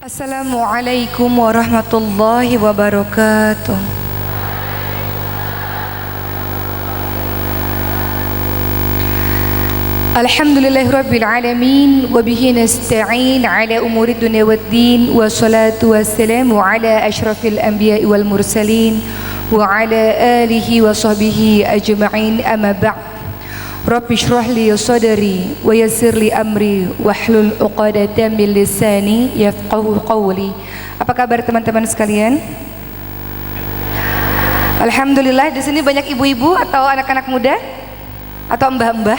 Assalamualaikum warahmatullahi wabarakatuh. Alhamdulillahirabbil alamin wa bihi nasta'in ala umuri dunya waddin wassalatu wassalamu ala asyrafil anbiya'i wal mursalin wa ala alihi wa sahbihi ajma'in amma ba'd. Rabbi shrah li sadri wa yassir li amri wahlul 'uqdatam min lisani yafqahu qawli. Apa kabar teman-teman sekalian? Alhamdulillah, di sini banyak ibu-ibu atau anak-anak muda atau mbah-mbah.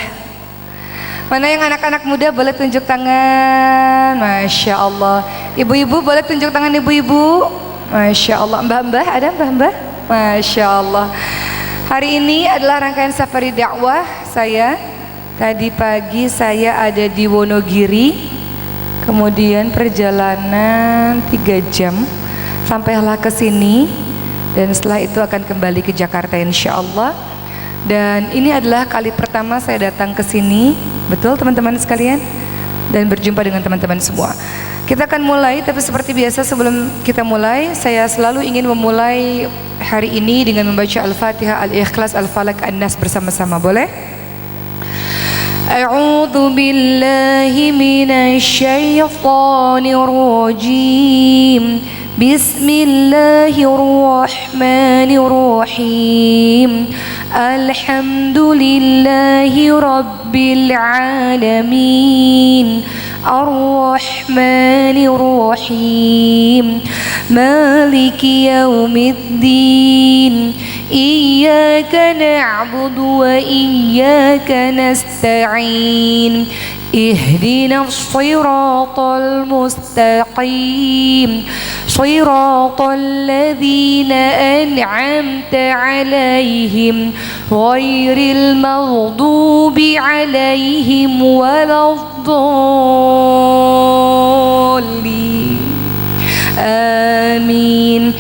Mana yang anak-anak muda boleh tunjuk tangan? Masya Allah. Ibu-ibu boleh tunjuk tangan ibu-ibu? Masya Allah. Mbah-mbah ada mbah-mbah? Masya Allah. Hari ini adalah rangkaian safari dakwah saya. Tadi pagi saya ada di Wonogiri, kemudian perjalanan 3 jam sampailah ke sini, dan setelah itu akan kembali ke Jakarta insya Allah. Dan ini adalah kali pertama saya datang ke sini, betul teman-teman sekalian, dan berjumpa dengan teman-teman semua. Kita akan mulai, tapi seperti biasa sebelum kita mulai, saya selalu ingin memulai hari ini dengan membaca Al-Fatihah, Al-Ikhlas, Al-Falaq, An-Nas bersama-sama. Boleh? A'udzu billahi minasyaitonir rajim. Bismillahirrahmanirrahim. Alhamdulillahi rabbil alamin. Ar-Rahmanir-Rahim. Maliki yaumiddin. Iyyaka na'budu wa iyyaka nasta'in. Ihdinas siratal mustaqim. Siratal ladzina an'amta 'alaihim ghairil maghdubi 'alaihim waladdallin. Amin.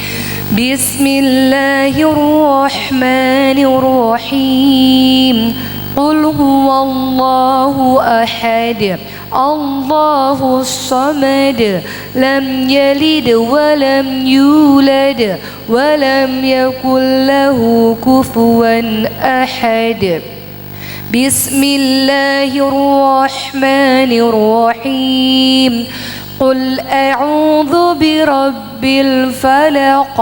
Bismillahirrahmanirrahim. Qul huwallahu ahad, Allahus samad, lam yalid wa lam yulad wa lam yakul lahu kufuwan ahad. Bismillahirrahmanirrahim. Qul a'udzu birabbil falaq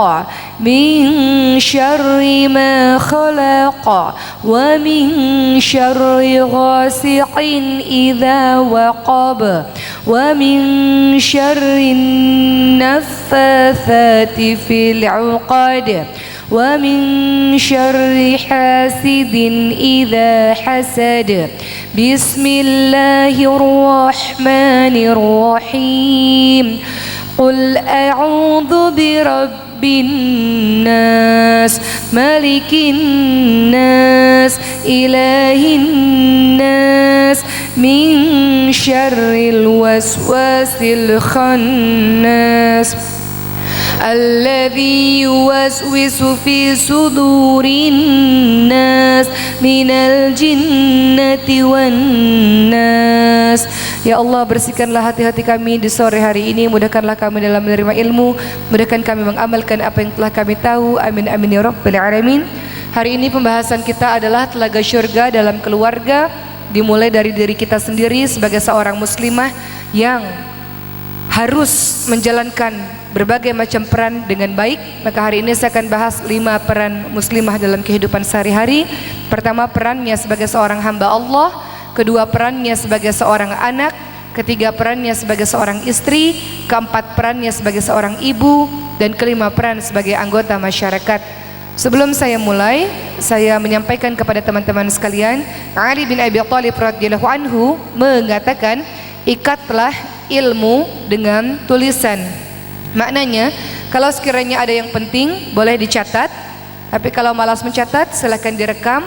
min syarri ma khalaq wa min syarri ghasiqin idza waqab wa min syarri naffatsati fil 'uqad wa min syarri hasidin idza hasad. Bismillahirrahmanirrahim. Qul a'udzu birabbin nas, malikin nas, ilahin nas, min syarril waswasil khannas, alladzi yuwaswisu fi sudurin nas minal jinnati wan nas. Ya Allah, bersihkanlah hati-hati kami di sore hari ini, mudahkanlah kami dalam menerima ilmu, mudahkan kami mengamalkan apa yang telah kami tahu. Amin amin ya rabbal alamin. Hari ini pembahasan kita adalah telaga syurga dalam keluarga, dimulai dari diri kita sendiri sebagai seorang muslimah yang harus menjalankan berbagai macam peran dengan baik. Maka hari ini saya akan bahas 5 peran muslimah dalam kehidupan sehari-hari. Pertama, perannya sebagai seorang hamba Allah. Kedua, perannya sebagai seorang anak. Ketiga, perannya sebagai seorang istri. Keempat, perannya sebagai seorang ibu. Dan kelima, peran sebagai anggota masyarakat. Sebelum saya mulai, saya menyampaikan kepada teman-teman sekalian, Ali bin Abi Thalib radhiyallahu anhu mengatakan, ikatlah ilmu dengan tulisan. Maknanya, kalau sekiranya ada yang penting boleh dicatat, tapi kalau malas mencatat silakan direkam,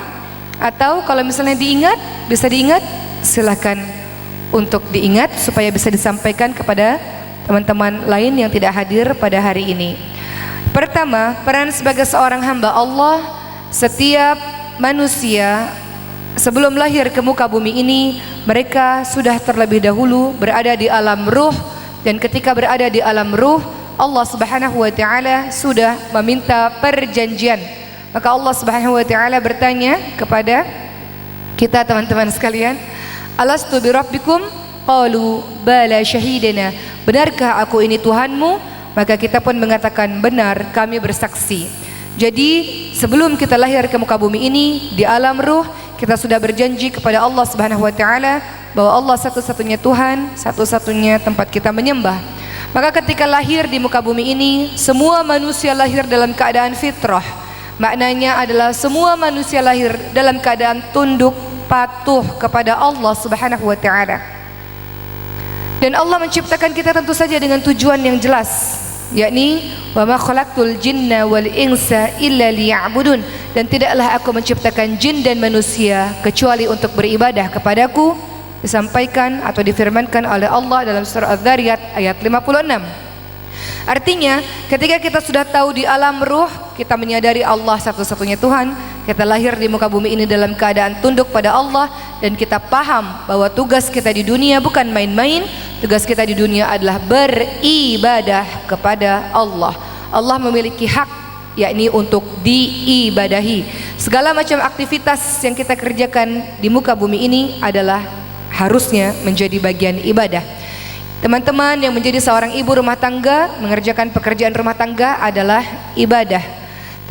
atau kalau misalnya diingat, bisa diingat, silakan untuk diingat supaya bisa disampaikan kepada teman-teman lain yang tidak hadir pada hari ini. Pertama, peran sebagai seorang hamba Allah. Setiap manusia sebelum lahir ke muka bumi ini, mereka sudah terlebih dahulu berada di alam ruh, Dan ketika berada di alam ruh, Allah Subhanahu wa taala sudah meminta perjanjian. Maka Allah Subhanahu wa taala bertanya kepada kita teman-teman sekalian, alastu birabbikum? Qalu bala syahidana. Benarkah aku ini Tuhanmu? Maka kita pun mengatakan benar, kami bersaksi. Jadi sebelum kita lahir ke muka bumi ini, di alam ruh kita sudah berjanji kepada Allah Subhanahu wa taala bahwa Allah satu-satunya Tuhan, satu-satunya tempat kita menyembah. Maka ketika lahir di muka bumi ini, semua manusia lahir dalam keadaan fitrah. Maknanya adalah semua manusia lahir dalam keadaan tunduk patuh kepada Allah Subhanahu wa taala. Dan Allah menciptakan kita tentu saja dengan tujuan yang jelas, yakni wa ma khalaqtul jinna wal insa illa liya'budun, dan tidaklah aku menciptakan jin dan manusia kecuali untuk beribadah kepadaku, disampaikan atau difirmankan oleh Allah dalam surah Az-Zariyat ayat 56. Artinya ketika kita sudah tahu di alam ruh, kita menyadari Allah satu-satunya Tuhan, kita lahir di muka bumi ini dalam keadaan tunduk pada Allah, dan kita paham bahwa tugas kita di dunia bukan main-main. Tugas kita di dunia adalah beribadah kepada Allah. Allah memiliki hak, yakni untuk diibadahi. Segala macam aktivitas yang kita kerjakan di muka bumi ini adalah harusnya menjadi bagian ibadah. Teman-teman yang menjadi seorang ibu rumah tangga, mengerjakan pekerjaan rumah tangga adalah ibadah.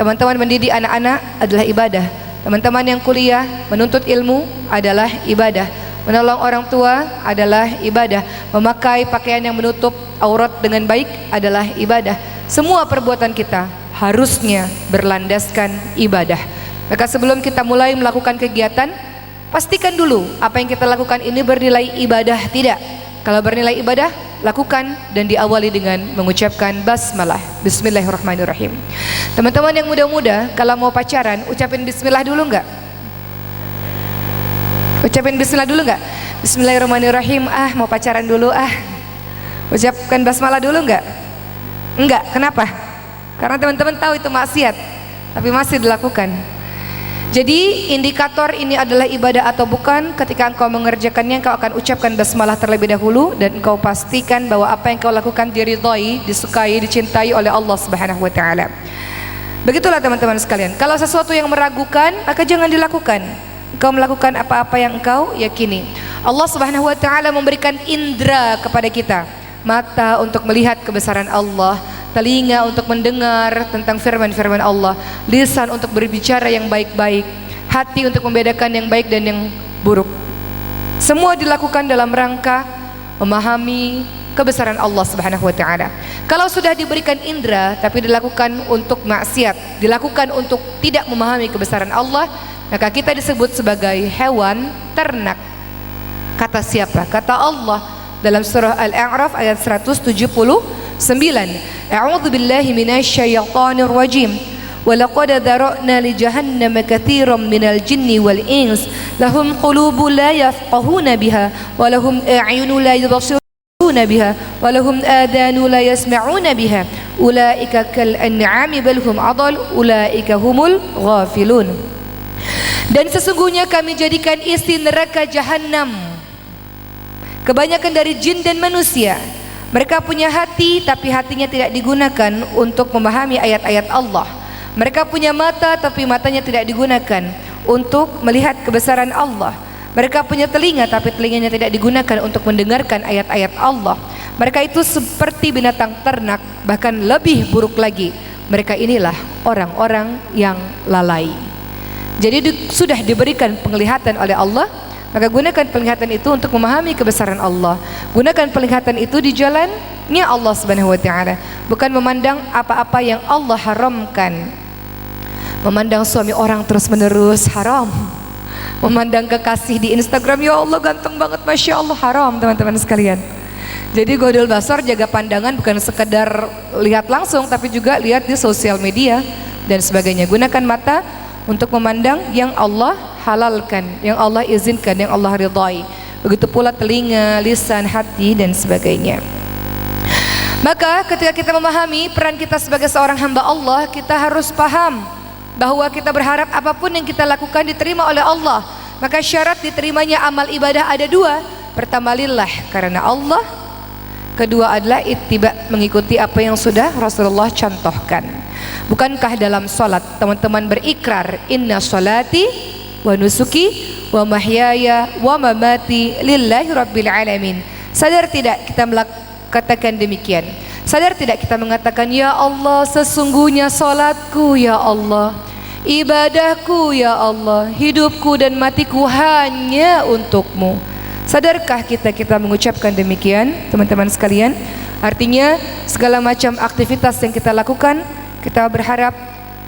Teman-teman mendidik anak-anak adalah ibadah. Teman-teman yang kuliah, menuntut ilmu adalah ibadah. Menolong orang tua adalah ibadah. Memakai pakaian yang menutup aurat dengan baik adalah ibadah. Semua perbuatan kita harusnya berlandaskan ibadah. Maka sebelum kita mulai melakukan kegiatan, pastikan dulu apa yang kita lakukan ini bernilai ibadah tidak. Kalau bernilai ibadah, lakukan dan diawali dengan mengucapkan basmalah, bismillahirrahmanirrahim. Teman-teman yang muda-muda, kalau mau pacaran, ucapin bismillah dulu enggak? Ucapin bismillah dulu enggak? Bismillahirrahmanirrahim, mau pacaran dulu Ucapkan basmalah dulu enggak? Enggak, kenapa? Karena teman-teman tahu itu maksiat, tapi masih dilakukan. Jadi indikator ini adalah ibadah atau bukan, ketika engkau mengerjakannya, engkau akan ucapkan basmalah terlebih dahulu, dan engkau pastikan bahwa apa yang engkau lakukan diridhai, disukai, dicintai oleh Allah Subhanahu wa taala. Begitulah teman-teman sekalian. Kalau sesuatu yang meragukan, maka jangan dilakukan. Engkau melakukan apa-apa yang engkau yakini. Allah Subhanahu wa taala memberikan indera kepada kita. Mata untuk melihat kebesaran Allah, telinga untuk mendengar tentang firman-firman Allah, lisan untuk berbicara yang baik-baik, hati untuk membedakan yang baik dan yang buruk. Semua dilakukan dalam rangka memahami kebesaran Allah Subhanahu wa taala. Kalau sudah diberikan indera tapi dilakukan untuk maksiat, dilakukan untuk tidak memahami kebesaran Allah, maka kita disebut sebagai hewan ternak. Kata siapa? Kata Allah dalam surah Al-A'raf ayat 179. A'udzu billahi minasyaitonir rajim. Wa laqad dara'na li jahannama katsiran minal jinni wal ins lahum qulubun la yafqahuna biha wa lahum a'yunun la yubsiruna biha wa lahum adhanun la yasma'una biha ulaika kal an'ami bal hum adall ulaika humul ghafilun. Dan sesungguhnya kami jadikan isi neraka jahanam kebanyakan dari jin dan manusia. Mereka punya hati, tapi hatinya tidak digunakan untuk memahami ayat-ayat Allah. Mereka punya mata, tapi matanya tidak digunakan untuk melihat kebesaran Allah. Mereka punya telinga, tapi telinganya tidak digunakan untuk mendengarkan ayat-ayat Allah. Mereka itu seperti binatang ternak, bahkan lebih buruk lagi. Mereka inilah orang-orang yang lalai. Jadi sudah diberikan penglihatan oleh Allah, maka gunakan penglihatan itu untuk memahami kebesaran Allah. Gunakan penglihatan itu di jalannya Allah Subhanahu wa taala, bukan memandang apa-apa yang Allah haramkan. Memandang suami orang terus-menerus haram. Memandang kekasih di Instagram, ya Allah ganteng banget, Masya Allah, haram teman-teman sekalian. Jadi godol basar, jaga pandangan, bukan sekedar lihat langsung, tapi juga lihat di sosial media dan sebagainya. Gunakan mata untuk memandang yang Allah halalkan, yang Allah izinkan, yang Allah ridhai. Begitu pula telinga, lisan, hati dan sebagainya. Maka ketika kita memahami peran kita sebagai seorang hamba Allah, kita harus paham bahwa kita berharap apapun yang kita lakukan diterima oleh Allah. Maka syarat diterimanya amal ibadah ada dua. Pertama lillah, karena Allah. Kedua adalah ittiba, mengikuti apa yang sudah Rasulullah contohkan. Bukankah dalam salat teman-teman berikrar, inna salati wa nusuki wa mahyaya wa mamati lillahi rabbil alamin. Sadar tidak kita katakan demikian? Sadar tidak kita mengatakan, ya Allah, sesungguhnya salatku ya Allah, ibadahku ya Allah, hidupku dan matiku hanya untukmu. Sadarkah kita mengucapkan demikian, teman-teman sekalian? Artinya segala macam aktivitas yang kita lakukan, kita berharap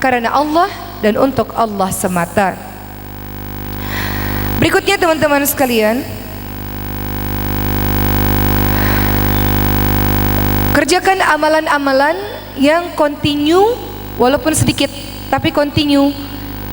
karena Allah dan untuk Allah semata. Berikutnya teman-teman sekalian, kerjakan amalan-amalan yang continue, walaupun sedikit tapi continue,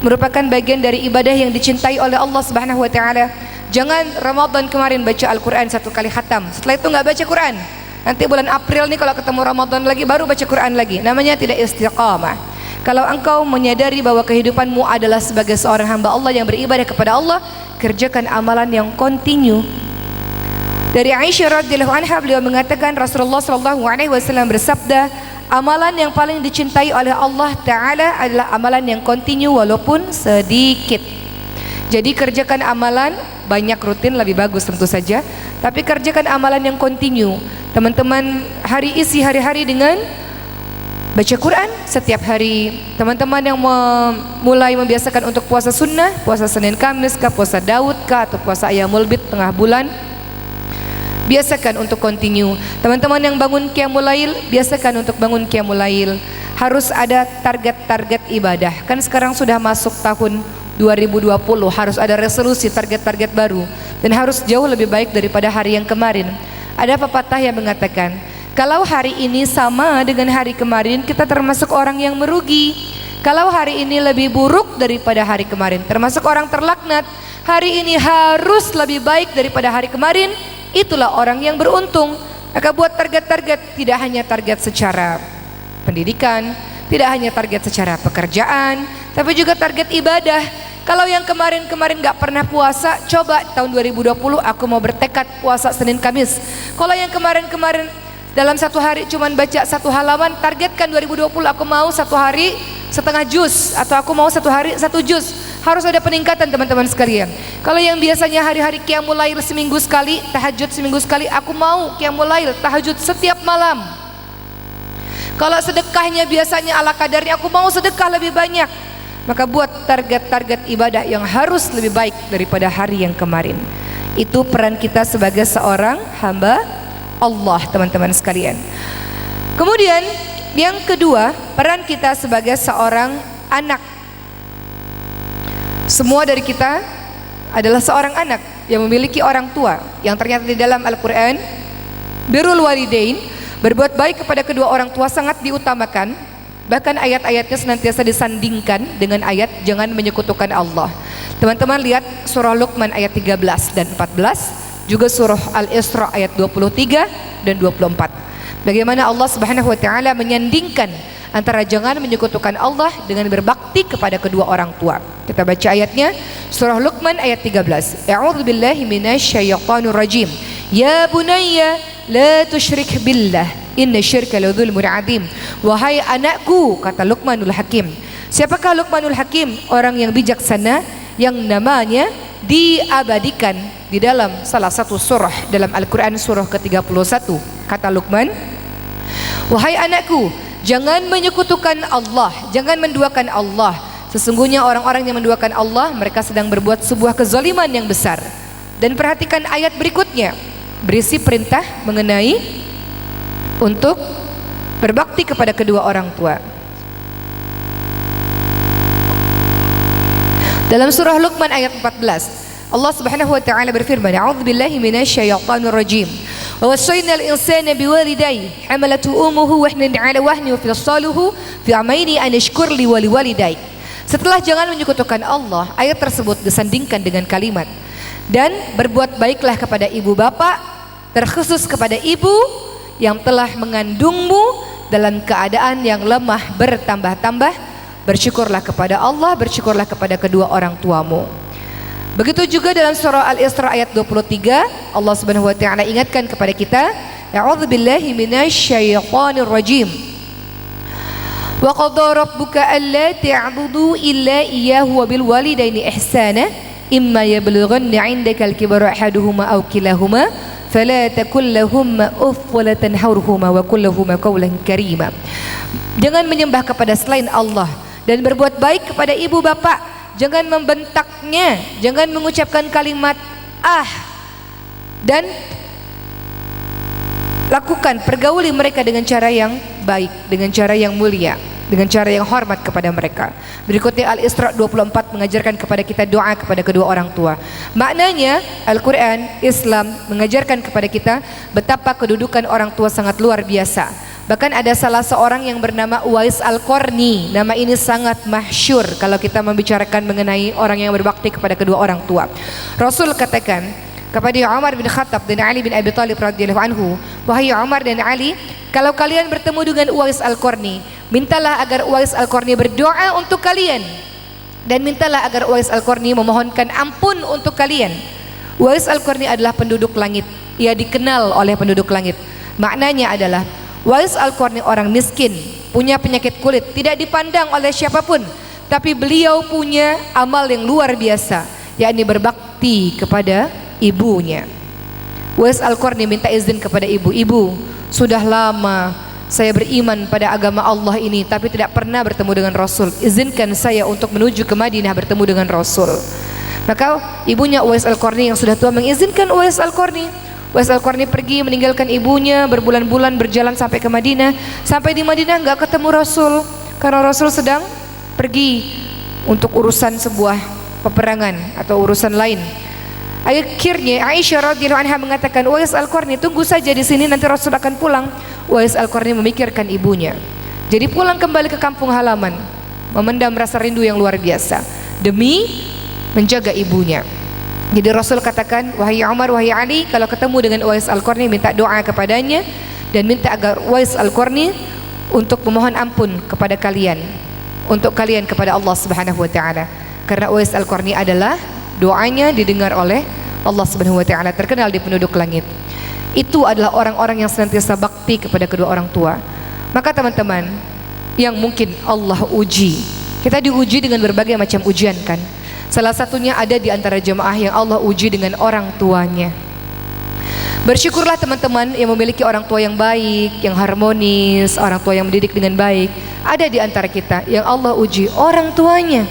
merupakan bagian dari ibadah yang dicintai oleh Allah Subhanahu wa taala. Jangan Ramadan kemarin baca Al-Quran 1 kali khatam, setelah itu nggak baca Quran. Nanti bulan April nih kalau ketemu Ramadan lagi baru baca Quran lagi. Namanya tidak istiqamah. Kalau engkau menyadari bahwa kehidupanmu adalah sebagai seorang hamba Allah yang beribadah kepada Allah, kerjakan amalan yang continue. Dari Aisyah radhiyallahu anha, beliau mengatakan Rasulullah sallallahu alaihi wasallam bersabda, amalan yang paling dicintai oleh Allah Ta'ala adalah amalan yang continue walaupun sedikit. Jadi kerjakan amalan banyak, rutin lebih bagus tentu saja, tapi kerjakan amalan yang continue. Teman-teman isi hari-hari dengan baca Quran setiap hari. Teman-teman yang mulai membiasakan untuk puasa sunnah, puasa Senin Kamis kah, puasa Daud kah, atau puasa Ayyamul Bid tengah bulan, biasakan untuk continue. Teman-teman yang bangun qiyamul lail, biasakan untuk bangun qiyamul lail. Harus ada target-target ibadah. Kan sekarang sudah masuk tahun 2020, harus ada resolusi, target-target baru, dan harus jauh lebih baik daripada hari yang kemarin. Ada pepatah yang mengatakan, kalau hari ini sama dengan hari kemarin, kita termasuk orang yang merugi. Kalau hari ini lebih buruk daripada hari kemarin, termasuk orang terlaknat. Hari ini harus lebih baik daripada hari kemarin, itulah orang yang beruntung. Maka buat target-target, tidak hanya target secara pendidikan, tidak hanya target secara pekerjaan, tapi juga target ibadah. Kalau yang kemarin-kemarin gak pernah puasa, coba tahun 2020 aku mau bertekad puasa Senin Kamis. Kalau yang kemarin-kemarin dalam satu hari cuman baca 1 halaman, targetkan 2020 aku mau 1 hari setengah juz, atau aku mau 1 hari 1 juz. Harus ada peningkatan teman-teman sekalian. Kalau yang biasanya hari-hari qiyamul lail seminggu sekali, tahajud seminggu sekali, aku mau qiyamul lail, tahajud setiap malam. Kalau sedekahnya biasanya ala kadarnya, aku mau sedekah lebih banyak. Maka buat target-target ibadah yang harus lebih baik daripada hari yang kemarin. Itu peran kita sebagai seorang hamba Allah, teman-teman sekalian. Kemudian yang kedua, peran kita sebagai seorang anak. Semua dari kita adalah seorang anak yang memiliki orang tua, yang ternyata di dalam Al-Quran birrul walidain, berbuat baik kepada kedua orang tua sangat diutamakan. Bahkan ayat-ayatnya senantiasa disandingkan dengan ayat jangan menyekutukan Allah. Teman-teman lihat surah Luqman ayat 13 dan 14, juga surah Al-Isra ayat 23 dan 24. Bagaimana Allah Subhanahu wa taala menyandingkan antara jangan menyekutukan Allah dengan berbakti kepada kedua orang tua. Kita baca ayatnya, surah Luqman ayat 13. A'udzubillahi minasyaitonir rajim. Ya bunayya la tusyrik billah, inna syirka la dzulmun adzim. Wahai anakku, kata Luqmanul Hakim. Siapakah Luqmanul Hakim? Orang yang bijaksana yang namanya diabadikan di dalam salah satu surah dalam Al-Quran, surah ke-31. Kata Luqman, wahai anakku, jangan menyekutukan Allah, jangan menduakan Allah. Sesungguhnya orang-orang yang menduakan Allah, mereka sedang berbuat sebuah kezaliman yang besar. Dan perhatikan ayat berikutnya, berisi perintah mengenai untuk berbakti kepada kedua orang tua. Dalam surah Luqman ayat 14, Allah Subhanahu wa taala berfirman, a'udzubillahi minasyaitonir rajim. Wa wasaynal insana biwalidayhi hamalathu ummuhu wahnan 'ala wahni wa fisaluhu fi amaini an yashkur li wa liwalidayhi. Setelah jangan menyekutukan Allah, ayat tersebut disandingkan dengan kalimat dan berbuat baiklah kepada ibu bapak, terkhusus kepada ibu yang telah mengandungmu dalam keadaan yang lemah bertambah-tambah. Bersyukurlah kepada Allah, bersyukurlah kepada kedua orang tuamu. Begitu juga dalam surah Al-Isra ayat 23, Allah Subhanahu wa taala ingatkan kepada kita, A'udzubillahi minasyaitonir rajim. Wa qadara rabbuka alla ta'budu illa iyyahu wa bil walidaini ihsana imma yablughanna 'indaka al-kibara ahaduhuma aw kilahuma fala takul lahumma uff wa la tanharhuma wa qul lahumā qawlan karīmā. Jangan menyembah kepada selain Allah dan berbuat baik kepada ibu bapak. Jangan membentaknya, jangan mengucapkan kalimat dan lakukan pergauli mereka dengan cara yang baik, dengan cara yang mulia, dengan cara yang hormat kepada mereka. Berikutnya Al-Isra 24 mengajarkan kepada kita doa kepada kedua orang tua. Maknanya Al-Quran, Islam mengajarkan kepada kita betapa kedudukan orang tua sangat luar biasa. Bahkan ada salah seorang yang bernama Uwais Al-Qarni. Nama ini sangat masyhur kalau kita membicarakan mengenai orang yang berbakti kepada kedua orang tua. Rasul katakan kepada Umar bin Khattab dan Ali bin Abi Thalib radhiyallahu anhu, wahai Umar dan Ali, kalau kalian bertemu dengan Uwais Al-Qarni, mintalah agar Uwais Al-Qarni berdoa untuk kalian, dan mintalah agar Uwais Al-Qarni memohonkan ampun untuk kalian. Uwais Al-Qarni adalah penduduk langit. Ia dikenal oleh penduduk langit. Maknanya adalah Uwais Al-Qarni orang miskin, punya penyakit kulit, tidak dipandang oleh siapapun, tapi beliau punya amal yang luar biasa, yakni berbakti kepada ibunya. Uwais Al-Qarni minta izin kepada ibu, sudah lama saya beriman pada agama Allah ini, tapi tidak pernah bertemu dengan Rasul. Izinkan saya untuk menuju ke Madinah bertemu dengan Rasul. Maka ibunya Uwais Al-Qarni yang sudah tua mengizinkan Uwais Al-Qarni. Uwais Al-Qarni pergi meninggalkan ibunya, berbulan-bulan berjalan sampai ke Madinah. Sampai di Madinah nggak ketemu Rasul, karena Rasul sedang pergi untuk urusan sebuah peperangan atau urusan lain. Akhirnya Aisyah radhiyallahu anha mengatakan, Uwais Al-Qarni tunggu saja di sini, nanti Rasul akan pulang. Uwais Al-Qarni memikirkan ibunya, jadi pulang kembali ke kampung halaman, memendam rasa rindu yang luar biasa demi menjaga ibunya. Jadi Rasul katakan, wahai Umar, wahai Ali, kalau ketemu dengan Uwais Al-Qarni minta doa kepadanya dan minta agar Uwais Al-Qarni untuk memohon ampun kepada kalian, untuk kalian kepada Allah Subhanahu wa taala. Karena Uwais Al-Qarni adalah doanya didengar oleh Allah Subhanahu wa taala, terkenal di penduduk langit. Itu adalah orang-orang yang senantiasa bakti kepada kedua orang tua. Maka teman-teman yang mungkin Allah uji, kita diuji dengan berbagai macam ujian kan. Salah satunya ada di antara jemaah yang Allah uji dengan orang tuanya. Bersyukurlah teman-teman yang memiliki orang tua yang baik, yang harmonis, orang tua yang mendidik dengan baik. Ada di antara kita yang Allah uji orang tuanya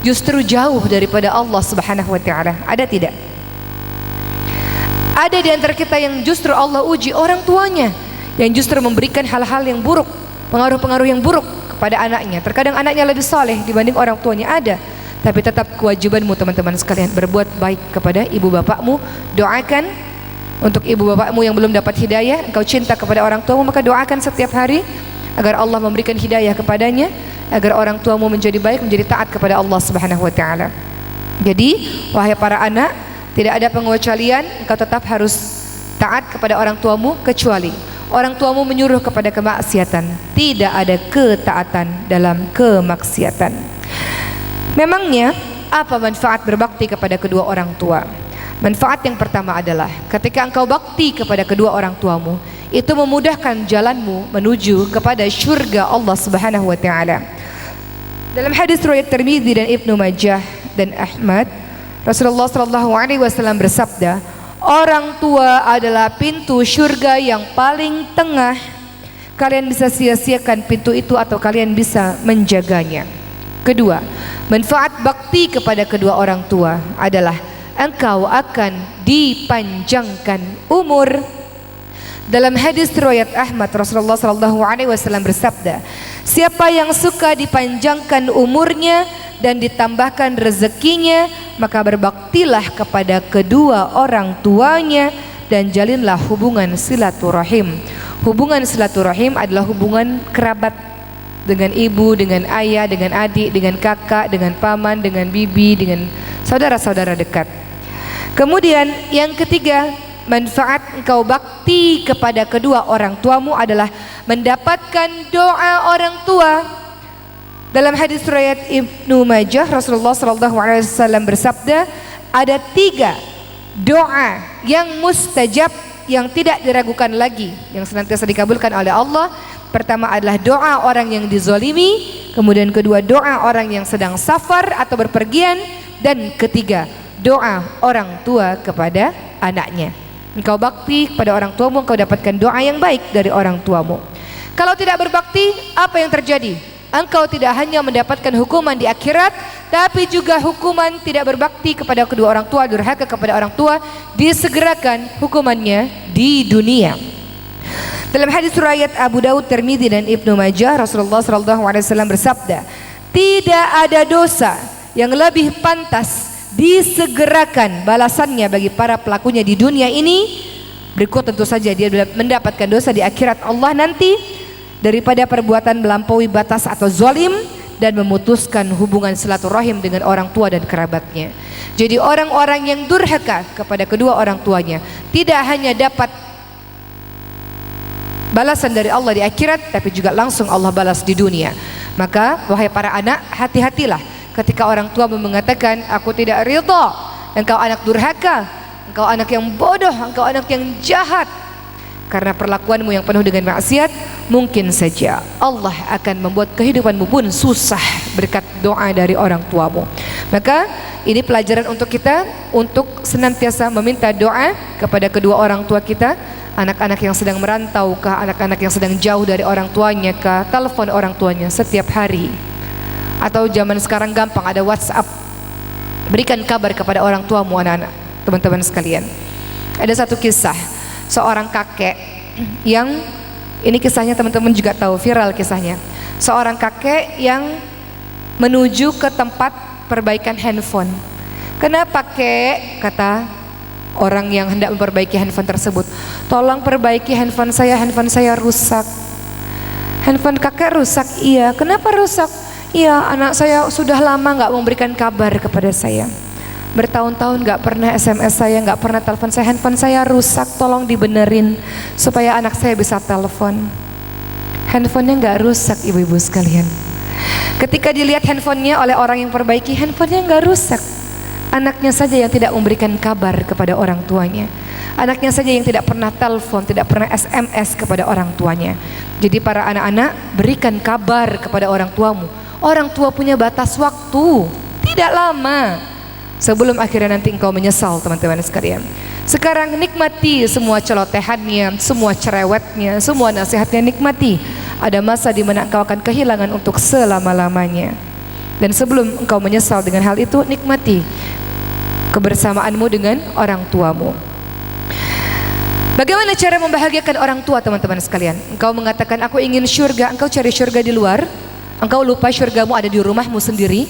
justru jauh daripada Allah Subhanahu wa taala. Ada tidak? Ada di antara kita yang justru Allah uji orang tuanya, yang justru memberikan hal-hal yang buruk, pengaruh-pengaruh yang buruk kepada anaknya. Terkadang anaknya lebih soleh dibanding orang tuanya, ada. Tapi tetap kewajibanmu teman-teman sekalian berbuat baik kepada ibu bapakmu. Doakan untuk ibu bapakmu yang belum dapat hidayah. Engkau cinta kepada orang tuamu, maka doakan setiap hari agar Allah memberikan hidayah kepadanya, agar orang tuamu menjadi baik, menjadi taat kepada Allah Subhanahu wa taala. Jadi wahai para anak, tidak ada pengecualian, engkau tetap harus taat kepada orang tuamu, kecuali orang tuamu menyuruh kepada kemaksiatan. Tidak ada ketaatan dalam kemaksiatan. Memangnya apa manfaat berbakti kepada kedua orang tua? Manfaat yang pertama adalah ketika engkau bakti kepada kedua orang tuamu, itu memudahkan jalanmu menuju kepada syurga Allah Subhanahu wa taala. Dalam hadis riwayat Tirmidzi dan Ibnu Majah dan Ahmad, Rasulullah sallallahu alaihi wasallam bersabda, orang tua adalah pintu syurga yang paling tengah. Kalian bisa sia-siakan pintu itu atau kalian bisa menjaganya. Kedua, manfaat bakti kepada kedua orang tua adalah engkau akan dipanjangkan umur. Dalam hadis riwayat Ahmad, Rasulullah sallallahu alaihi wasallam bersabda, siapa yang suka dipanjangkan umurnya dan ditambahkan rezekinya, maka berbaktilah kepada kedua orang tuanya dan jalinlah hubungan silaturahim. Hubungan silaturahim adalah hubungan kerabat, dengan ibu, dengan ayah, dengan adik, dengan kakak, dengan paman, dengan bibi, dengan saudara-saudara dekat. Kemudian yang ketiga, manfaat engkau bakti kepada kedua orang tuamu adalah mendapatkan doa orang tua. Dalam hadis riwayat Ibnu Majah, Rasulullah SAW bersabda, ada 3 doa yang mustajab yang tidak diragukan lagi, yang senantiasa dikabulkan oleh Allah. Pertama adalah doa orang yang dizolimi, kemudian kedua doa orang yang sedang safar atau berpergian, dan ketiga doa orang tua kepada anaknya. Engkau bakti kepada orang tuamu, engkau dapatkan doa yang baik dari orang tuamu. Kalau tidak berbakti, apa yang terjadi? Engkau tidak hanya mendapatkan hukuman di akhirat, tapi juga hukuman tidak berbakti kepada kedua orang tua, durhaka kepada orang tua, disegerakan hukumannya di dunia. Dalam hadis riwayat Abu Daud, Tirmidzi dan Ibnu Majah, Rasulullah SAW bersabda, tidak ada dosa yang lebih pantas disegerakan balasannya bagi para pelakunya di dunia ini, berikut tentu saja dia mendapatkan dosa di akhirat Allah nanti, daripada perbuatan melampaui batas atau zalim dan memutuskan hubungan silaturahim dengan orang tua dan kerabatnya. Jadi orang-orang yang durhaka kepada kedua orang tuanya tidak hanya dapat balasan dari Allah di akhirat, tapi juga langsung Allah balas di dunia. Maka wahai para anak, hati-hatilah ketika orang tua mengatakan, aku tidak ridha, engkau anak durhaka, engkau anak yang bodoh, engkau anak yang jahat. Karena perlakuanmu yang penuh dengan maksiat, mungkin saja Allah akan membuat kehidupanmu pun susah berkat doa dari orang tuamu. Maka ini pelajaran untuk kita, untuk senantiasa meminta doa kepada kedua orang tua kita. Anak-anak yang sedang merantau kah, anak-anak yang sedang jauh dari orang tuanya kah, telepon orang tuanya setiap hari. Atau zaman sekarang gampang, ada WhatsApp. Berikan kabar kepada orang tuamu, anak-anak, teman-teman sekalian. Ada satu kisah seorang kakek yang, ini kisahnya teman-teman juga tahu, viral kisahnya. Seorang kakek yang menuju ke tempat perbaikan handphone. Kenapa kek? Kata orang yang hendak memperbaiki handphone tersebut, tolong perbaiki handphone saya rusak. Handphone kakek rusak? Iya. Kenapa rusak? Iya, anak saya sudah lama nggak memberikan kabar kepada saya. Bertahun-tahun nggak pernah SMS saya, nggak pernah telepon saya. Handphone saya rusak, tolong dibenerin supaya anak saya bisa telepon. Handphonenya nggak rusak, ibu-ibu sekalian. Ketika dilihat handphonenya oleh orang yang perbaiki, handphonenya nggak rusak. Anaknya saja yang tidak memberikan kabar kepada orang tuanya. Anaknya saja yang tidak pernah telepon, tidak pernah SMS kepada orang tuanya. Jadi para anak-anak, berikan kabar kepada orang tuamu. Orang tua punya batas waktu, tidak lama, sebelum akhirnya nanti engkau menyesal, teman-teman sekalian. Sekarang nikmati semua celotehannya, semua cerewetnya, semua nasihatnya, nikmati. Ada masa di mana engkau akan kehilangan untuk selama-lamanya. Dan sebelum engkau menyesal dengan hal itu, nikmati kebersamaanmu dengan orang tuamu. Bagaimana cara membahagiakan orang tua, teman-teman sekalian? Engkau mengatakan aku ingin syurga, engkau cari syurga di luar, engkau lupa syurgamu ada di rumahmu sendiri.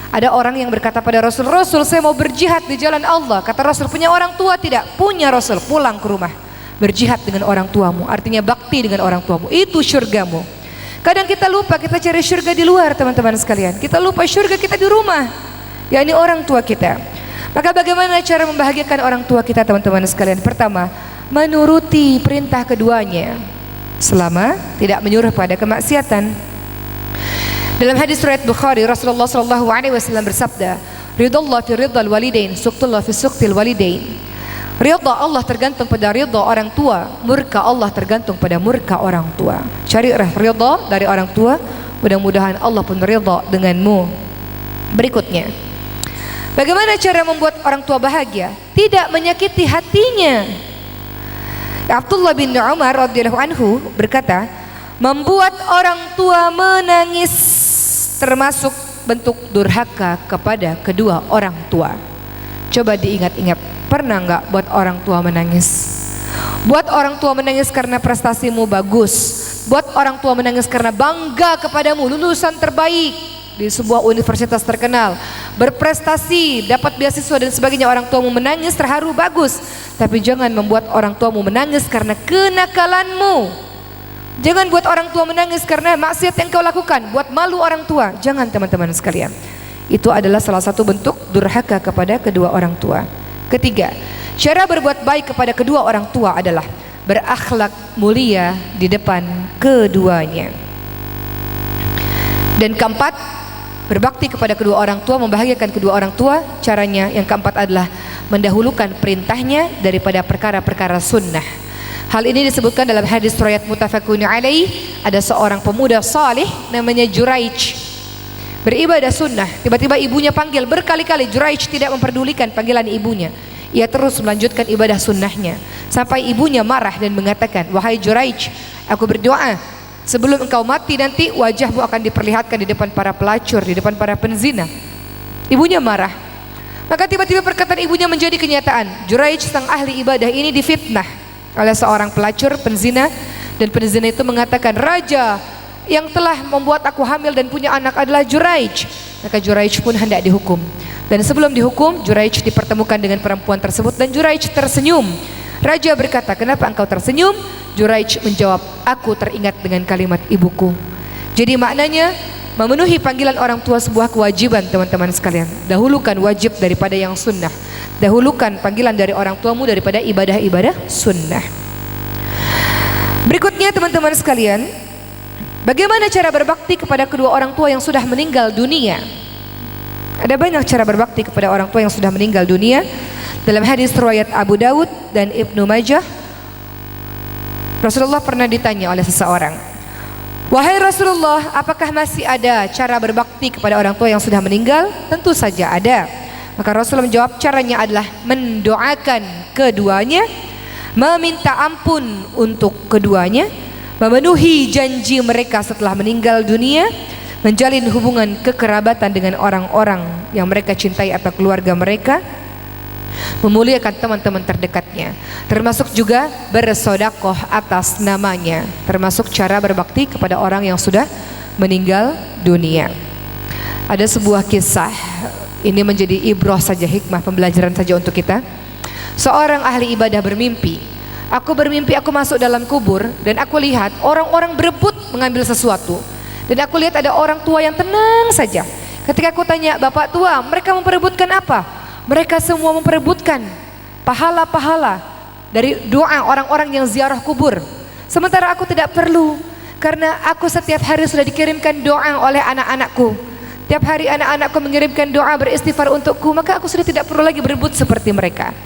Ada orang yang berkata pada Rasul, Rasul saya mau berjihad di jalan Allah. Kata Rasul, punya orang tua? Tidak. Punya. Rasul, pulang ke rumah, berjihad dengan orang tuamu, artinya bakti dengan orang tuamu, itu syurgamu. Kadang kita lupa, kita cari syurga di luar, teman-teman sekalian. Kita lupa syurga kita di rumah, yakni orang tua kita. Maka bagaimana cara membahagiakan orang tua kita, teman-teman sekalian? Pertama, menuruti perintah keduanya selama tidak menyuruh pada kemaksiatan. Dalam hadis riwayat Bukhari, Rasulullah SAW bersabda, ridallah fi ridal walidain, suqtullah fi suqtil walidain. Ridha Allah tergantung pada ridha orang tua, murka Allah tergantung pada murka orang tua. Cari ridha dari orang tua, mudah-mudahan Allah pun ridha denganmu. Berikutnya, bagaimana cara membuat orang tua bahagia? Tidak menyakiti hatinya. Abdullah bin Umar radhiyallahu anhu berkata, membuat orang tua menangis termasuk bentuk durhaka kepada kedua orang tua. Coba diingat-ingat, pernah nggak buat orang tua menangis? Buat orang tua menangis karena prestasimu bagus, buat orang tua menangis karena bangga kepadamu, lulusan terbaik di sebuah universitas terkenal, berprestasi, dapat beasiswa dan sebagainya. Orang tuamu menangis, terharu, bagus. Tapi jangan membuat orang tuamu menangis karena kenakalanmu. Jangan buat orang tua menangis karena maksiat yang kau lakukan, buat malu orang tua. Jangan, teman-teman sekalian. Itu adalah salah satu bentuk durhaka kepada kedua orang tua. Ketiga, cara berbuat baik kepada kedua orang tua adalah berakhlak mulia di depan keduanya. Dan keempat, Berbakti kepada kedua orang tua, membahagiakan kedua orang tua. Caranya yang keempat adalah mendahulukan perintahnya daripada perkara-perkara sunnah. Hal ini disebutkan dalam hadis riwayat muttafaqun alaih. Ada seorang pemuda saleh namanya Juraij, beribadah sunnah. Tiba-tiba ibunya panggil berkali-kali. Juraij tidak memperdulikan panggilan ibunya. Ia terus melanjutkan ibadah sunnahnya sampai ibunya marah dan mengatakan, "Wahai Juraij, aku berdoa sebelum engkau mati nanti wajahmu akan diperlihatkan di depan para pelacur, di depan para penzina." Ibunya marah. Maka tiba-tiba perkataan ibunya menjadi kenyataan. Juraij sang ahli ibadah ini difitnah oleh seorang pelacur penzina, dan penzina itu mengatakan, "Raja yang telah membuat aku hamil dan punya anak adalah Juraij." Maka Juraij pun hendak dihukum. Dan sebelum dihukum, Juraij dipertemukan dengan perempuan tersebut dan Juraij tersenyum. Raja berkata, "Kenapa engkau tersenyum?" Juraij menjawab, "Aku teringat dengan kalimat ibuku." Jadi maknanya memenuhi panggilan orang tua sebuah kewajiban, teman-teman sekalian. Dahulukan wajib daripada yang sunnah. Dahulukan panggilan dari orang tuamu daripada ibadah-ibadah sunnah. Berikutnya teman-teman sekalian, bagaimana cara berbakti kepada kedua orang tua yang sudah meninggal dunia? Ada banyak cara berbakti kepada orang tua yang sudah meninggal dunia. Dalam hadis riwayat Abu Dawud dan Ibnu Majah, Rasulullah pernah ditanya oleh seseorang, "Wahai Rasulullah, apakah masih ada cara berbakti kepada orang tua yang sudah meninggal?" Tentu saja ada. Maka Rasulullah menjawab, caranya adalah mendoakan keduanya, meminta ampun untuk keduanya, memenuhi janji mereka setelah meninggal dunia, menjalin hubungan kekerabatan dengan orang-orang yang mereka cintai atau keluarga mereka, memuliakan teman-teman terdekatnya, termasuk juga bersedekah atas namanya, termasuk cara berbakti kepada orang yang sudah meninggal dunia. Ada sebuah kisah, ini menjadi ibrah saja, hikmah pembelajaran saja untuk kita. Seorang ahli ibadah bermimpi, "Aku bermimpi aku masuk dalam kubur dan aku lihat orang-orang berebut mengambil sesuatu. Dan aku lihat ada orang tua yang tenang saja. Ketika aku tanya, 'Bapak tua, mereka memperebutkan apa?' Mereka semua memperebutkan pahala-pahala dari doa orang-orang yang ziarah kubur. Sementara aku tidak perlu, karena aku setiap hari sudah dikirimkan doa oleh anak-anakku. Tiap hari anak-anakku mengirimkan doa beristighfar untukku, maka aku sudah tidak perlu lagi berebut seperti mereka."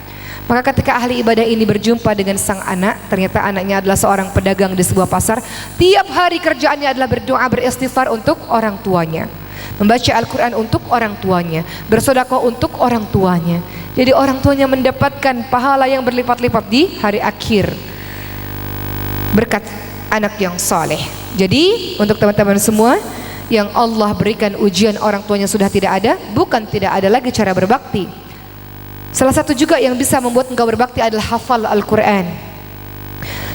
Maka ketika ahli ibadah ini berjumpa dengan sang anak, ternyata anaknya adalah seorang pedagang di sebuah pasar. Tiap hari kerjaannya adalah berdoa beristighfar untuk orang tuanya, membaca Al-Quran untuk orang tuanya, bersedekah untuk orang tuanya. Jadi orang tuanya mendapatkan pahala yang berlipat-lipat di hari akhir berkat anak yang soleh. Jadi untuk teman-teman semua yang Allah berikan ujian orang tuanya sudah tidak ada, bukan tidak ada lagi cara berbakti. Salah satu juga yang bisa membuat engkau berbakti adalah hafal Al-Quran.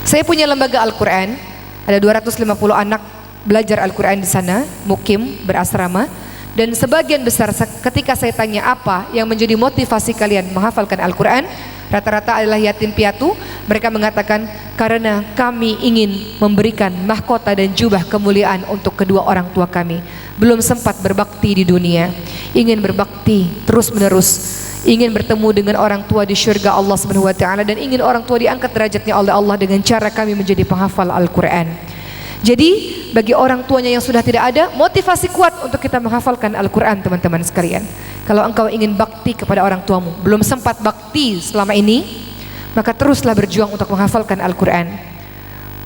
Saya punya lembaga Al-Quran, ada 250 anak belajar Al-Quran di sana, mukim, berasrama. Dan sebagian besar ketika saya tanya apa yang menjadi motivasi kalian menghafalkan Al-Quran, rata-rata adalah yatim piatu. Mereka mengatakan, "Karena kami ingin memberikan mahkota dan jubah kemuliaan untuk kedua orang tua kami. Belum sempat berbakti di dunia, ingin berbakti terus menerus, ingin bertemu dengan orang tua di syurga Allah Subhanahu wa taala, dan ingin orang tua diangkat derajatnya oleh Allah dengan cara kami menjadi penghafal Al-Quran." Jadi bagi orang tuanya yang sudah tidak ada, motivasi kuat untuk kita menghafalkan Al-Quran, teman-teman sekalian. Kalau engkau ingin bakti kepada orang tuamu, belum sempat bakti selama ini, maka teruslah berjuang untuk menghafalkan Al-Quran.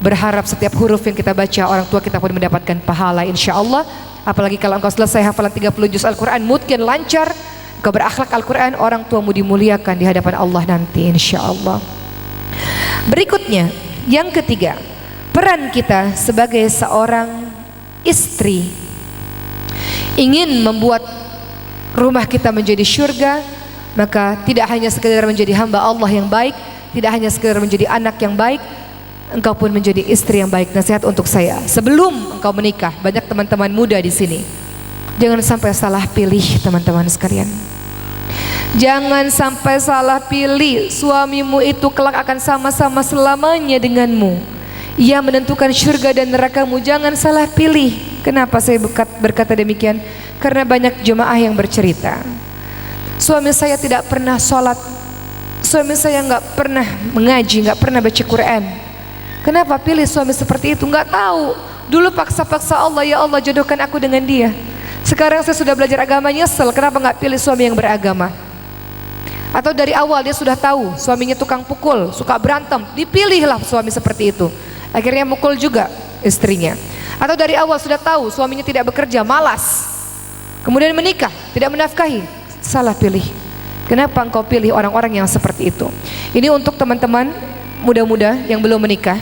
Berharap setiap huruf yang kita baca, orang tua kita pun mendapatkan pahala insya Allah. Apalagi kalau engkau selesai hafalan 30 juz Al-Quran, mungkin lancar, engkau berakhlak Al-Quran, orang tuamu dimuliakan di hadapan Allah nanti insya Allah. Berikutnya, yang ketiga, peran kita sebagai seorang istri. Ingin membuat rumah kita menjadi syurga, maka tidak hanya sekedar menjadi hamba Allah yang baik, tidak hanya sekedar menjadi anak yang baik, engkau pun menjadi istri yang baik. Nasihat untuk saya, sebelum engkau menikah, banyak teman-teman muda di sini, jangan sampai salah pilih, teman-teman sekalian. Jangan sampai salah pilih. Suamimu itu kelak akan sama-sama selamanya denganmu. Ia menentukan surga dan nerakamu. Jangan salah pilih. Kenapa saya berkata demikian? Karena banyak jemaah yang bercerita, suami saya tidak pernah sholat, suami saya nggak pernah mengaji, nggak pernah baca Quran. Kenapa pilih suami seperti itu? Nggak tahu. Dulu paksa-paksa Allah, ya Allah jodohkan aku dengan dia. Sekarang saya sudah belajar agama, nyesel kenapa nggak pilih suami yang beragama. Atau dari awal dia sudah tahu suaminya tukang pukul, suka berantem, dipilihlah suami seperti itu, akhirnya mukul juga istrinya. Atau dari awal sudah tahu suaminya tidak bekerja, malas, kemudian menikah, tidak menafkahi, salah pilih. Kenapa engkau pilih orang-orang yang seperti itu? Ini untuk teman-teman muda-muda yang belum menikah.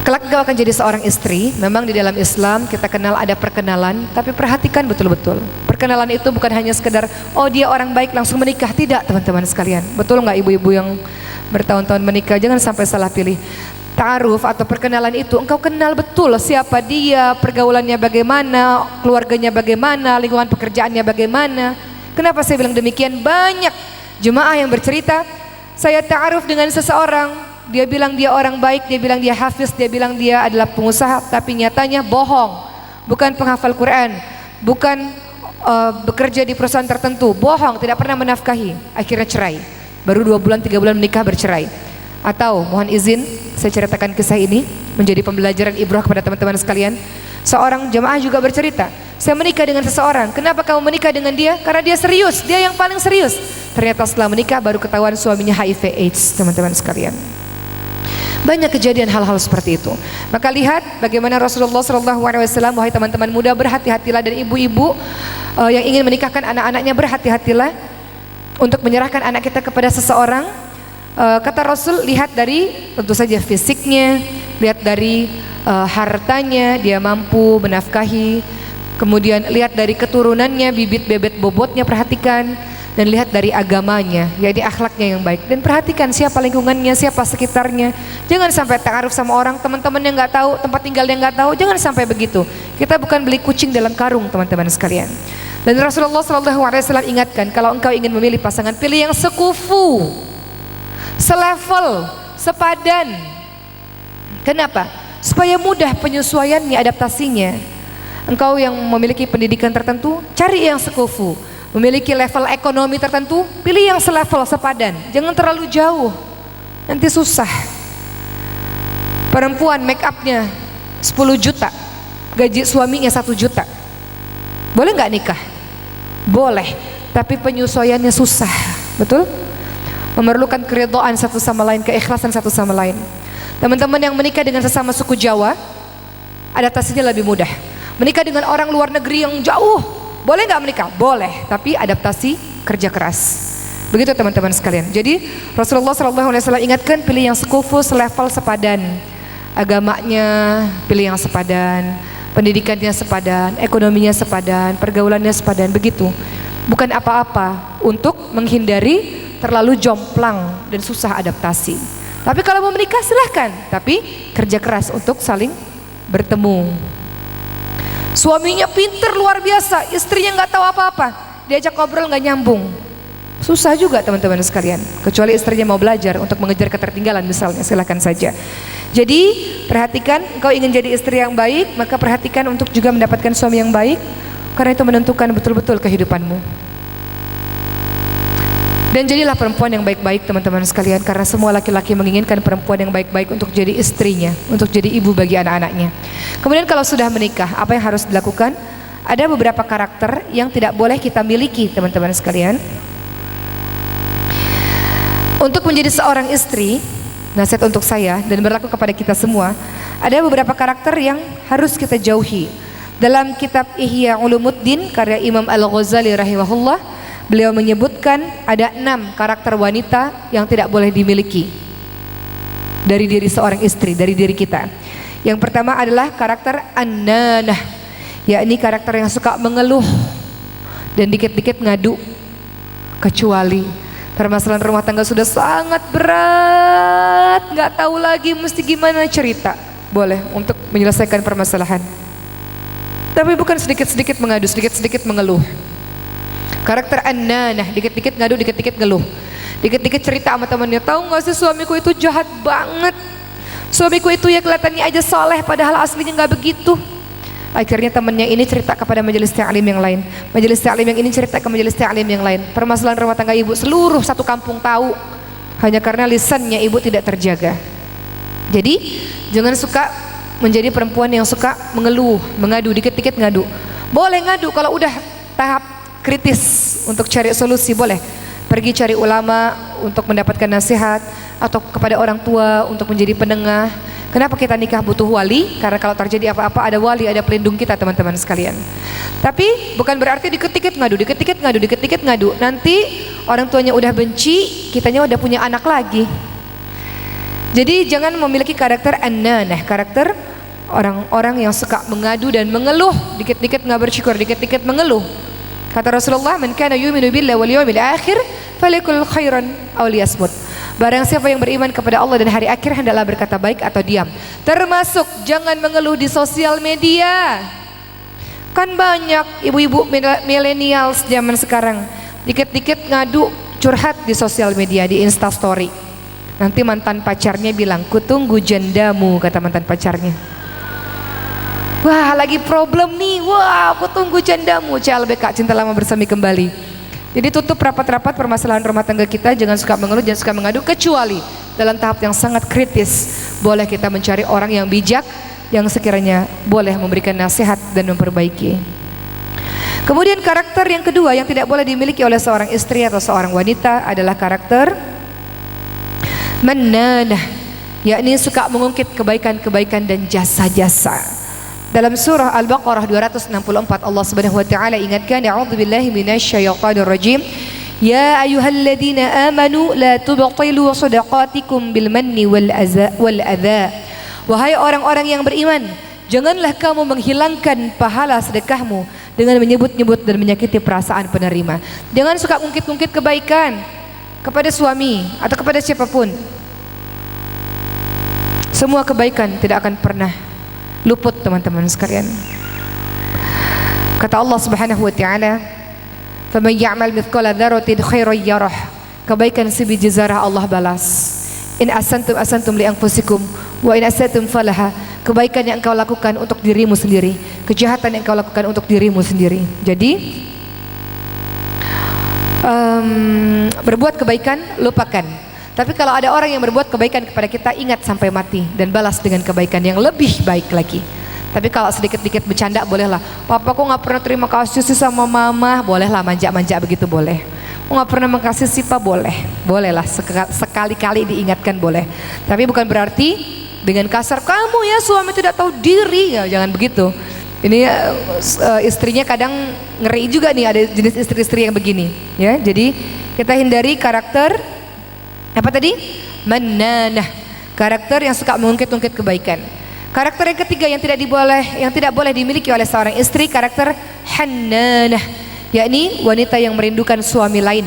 Kelak engkau akan jadi seorang istri. Memang di dalam Islam kita kenal ada perkenalan, tapi perhatikan betul-betul. Perkenalan itu bukan hanya sekedar oh dia orang baik langsung menikah, tidak teman-teman sekalian. Betul nggak ibu-ibu yang bertahun-tahun menikah? Jangan sampai salah pilih. Ta'aruf atau perkenalan itu engkau kenal betul siapa dia, pergaulannya bagaimana, keluarganya bagaimana, lingkungan pekerjaannya bagaimana. Kenapa saya bilang demikian? Banyak jemaah yang bercerita, saya ta'aruf dengan seseorang, dia bilang dia orang baik, dia bilang dia hafiz, dia bilang dia adalah pengusaha, tapi nyatanya bohong, bukan penghafal Quran, bukan bekerja di perusahaan tertentu, bohong, tidak pernah menafkahi, akhirnya cerai, baru 2 bulan 3 bulan menikah bercerai. Atau mohon izin saya ceritakan kisah ini menjadi pembelajaran ibrah kepada teman-teman sekalian. Seorang jemaah juga bercerita, saya menikah dengan seseorang. Kenapa kamu menikah dengan dia? Karena dia serius, dia yang paling serius. Ternyata setelah menikah baru ketahuan suaminya HIV AIDS, teman-teman sekalian. Banyak kejadian hal-hal seperti itu. Maka lihat bagaimana Rasulullah SAW, wahai teman-teman muda, berhati-hatilah, dan ibu-ibu yang ingin menikahkan anak-anaknya, berhati-hatilah untuk menyerahkan anak kita kepada seseorang. Kata Rasul, lihat dari tentu saja fisiknya, lihat dari hartanya, dia mampu menafkahi, kemudian lihat dari keturunannya, bibit bebet bobotnya perhatikan, dan lihat dari agamanya, yaitu akhlaknya yang baik, dan perhatikan siapa lingkungannya, siapa sekitarnya. Jangan sampai ta'aruf sama orang, teman-teman yang nggak tahu, tempat tinggalnya nggak tahu, jangan sampai begitu. Kita bukan beli kucing dalam karung, teman-teman sekalian. Dan Rasulullah SAW ingatkan, kalau engkau ingin memilih pasangan, pilih yang sekufu, selevel, sepadan. Kenapa? Supaya mudah penyesuaiannya, adaptasinya. Engkau yang memiliki pendidikan tertentu, cari yang sekufu. Memiliki level ekonomi tertentu, pilih yang selevel, sepadan. Jangan terlalu jauh, nanti susah. Perempuan make upnya 10 juta, gaji suaminya 1 juta, boleh nggak nikah? Boleh, tapi penyesuaiannya susah, betul? Memerlukan keridhaan satu sama lain, keikhlasan satu sama lain. Teman-teman yang menikah dengan sesama suku Jawa, adaptasinya lebih mudah. Menikah dengan orang luar negeri yang jauh, boleh nggak menikah? Boleh, tapi adaptasi, kerja keras. Begitu teman-teman sekalian. Jadi Rasulullah SAW ingatkan, pilih yang sekufu, selevel, sepadan. Agamanya pilih yang sepadan, pendidikannya sepadan, ekonominya sepadan, pergaulannya sepadan. Begitu. Bukan apa-apa untuk menghindari terlalu jomplang dan susah adaptasi. Tapi kalau mau menikah silahkan, tapi kerja keras untuk saling bertemu. Suaminya pinter luar biasa, istrinya nggak tahu apa-apa, diajak ngobrol nggak nyambung, susah juga teman-teman sekalian. Kecuali istrinya mau belajar untuk mengejar ketertinggalan misalnya, silahkan saja. Jadi perhatikan, engkau ingin jadi istri yang baik, maka perhatikan untuk juga mendapatkan suami yang baik, karena itu menentukan betul-betul kehidupanmu. Dan jadilah perempuan yang baik-baik teman-teman sekalian, karena semua laki-laki menginginkan perempuan yang baik-baik untuk jadi istrinya, untuk jadi ibu bagi anak-anaknya. Kemudian kalau sudah menikah, apa yang harus dilakukan? Ada beberapa karakter yang tidak boleh kita miliki teman-teman sekalian. Untuk menjadi seorang istri, nasihat untuk saya dan berlaku kepada kita semua, ada beberapa karakter yang harus kita jauhi. Dalam kitab Ihya Ulumuddin karya Imam Al-Ghazali rahimahullah, beliau menyebutkan ada 6 karakter wanita yang tidak boleh dimiliki dari diri seorang istri, dari diri kita. Yang pertama adalah karakter annanah, yakni karakter yang suka mengeluh dan dikit-dikit ngadu. Kecuali permasalahan rumah tangga sudah sangat berat, nggak tahu lagi mesti gimana cerita, boleh untuk menyelesaikan permasalahan. Tapi bukan sedikit-sedikit mengadu, sedikit-sedikit mengeluh. Karakter annanah, dikit-dikit ngadu, dikit-dikit ngeluh, dikit-dikit cerita sama temannya, tahu nggak sih suamiku itu jahat banget, suamiku itu ya kelihatannya aja soleh padahal aslinya nggak begitu. Akhirnya temannya ini cerita kepada majelis ta'lim yang lain, majelis ta'lim yang ini cerita ke majelis ta'lim yang lain. Permasalahan rumah tangga ibu seluruh satu kampung tahu, hanya karena lisannya ibu tidak terjaga. Jadi jangan suka menjadi perempuan yang suka mengeluh, mengadu, dikit-dikit ngadu. Boleh ngadu kalau udah tahap kritis untuk cari solusi, boleh. Pergi cari ulama untuk mendapatkan nasihat atau kepada orang tua untuk menjadi penengah. Kenapa kita nikah butuh wali? Karena kalau terjadi apa-apa ada wali, ada pelindung kita teman-teman sekalian. Tapi bukan berarti dikit-dikit ngadu. Nanti orang tuanya udah benci, kitanya udah punya anak lagi. Jadi jangan memiliki karakter an-nanah, karakter orang-orang yang suka mengadu dan mengeluh, dikit-dikit nggak bersyukur, dikit-dikit mengeluh. Kata Rasulullah, "Man kana yu'minu billahi wal yawmil akhir falyakul khairan aw liyasmut." Barang siapa yang beriman kepada Allah dan hari akhir hendaklah berkata baik atau diam. Termasuk jangan mengeluh di sosial media. Kan banyak ibu-ibu millennials zaman sekarang dikit-dikit ngadu, curhat di sosial media, di Insta story. Nanti mantan pacarnya bilang, "Kutunggu jandamu," kata mantan pacarnya. Wah, lagi problem nih. Wah, aku tunggu jandamu. CLBK, cinta lama bersemi kembali. Jadi tutup rapat-rapat permasalahan rumah tangga kita. Jangan suka mengeluh, jangan suka mengadu, kecuali dalam tahap yang sangat kritis. Boleh kita mencari orang yang bijak, yang sekiranya boleh memberikan nasihat dan memperbaiki. Kemudian karakter yang kedua yang tidak boleh dimiliki oleh seorang istri atau seorang wanita adalah karakter mannanah, yakni suka mengungkit kebaikan-kebaikan dan jasa-jasa. Dalam surah Al-Baqarah 264 Allah Subhanahu wa taala ingatkan, a'udzubillahi minasyaitonir rajim, ya ayyuhalladzina amanu la tubtilu shadaqatikum bil manni wal adza. Wahai orang-orang yang beriman, janganlah kamu menghilangkan pahala sedekahmu dengan menyebut-nyebut dan menyakiti perasaan penerima. Jangan suka ungkit-ungkit kebaikan kepada suami atau kepada siapapun. Semua kebaikan tidak akan pernah luput teman-teman sekalian. Kata Allah Subhanahu wa taala, "Faman ya'mal mithqala dzarratin khairan yarah." Kebaikan sebiji zarah Allah balas. In asantum asantum li anfusikum wa in asatum falaha. Kebaikan yang engkau lakukan untuk dirimu sendiri, kejahatan yang engkau lakukan untuk dirimu sendiri. Jadi berbuat kebaikan lupakan. Tapi kalau ada orang yang berbuat kebaikan kepada kita, ingat sampai mati dan balas dengan kebaikan yang lebih baik lagi. Tapi kalau sedikit-sedikit bercanda bolehlah. Papa kok nggak pernah terima kasih sih sama mama, bolehlah manja-manja begitu boleh. Kok nggak pernah makasih sih pak, bolehlah sekali-kali diingatkan boleh. Tapi bukan berarti dengan kasar, kamu ya suami tidak tahu diri, ya, jangan begitu. Ini istrinya kadang ngeri juga nih, ada jenis istri-istri yang begini, ya. Jadi kita hindari karakter apa tadi? Mannanah, karakter yang suka mengungkit-ungkit kebaikan. Karakter yang ketiga yang tidak boleh dimiliki oleh seorang istri, karakter hannanah, yakni wanita yang merindukan suami lain.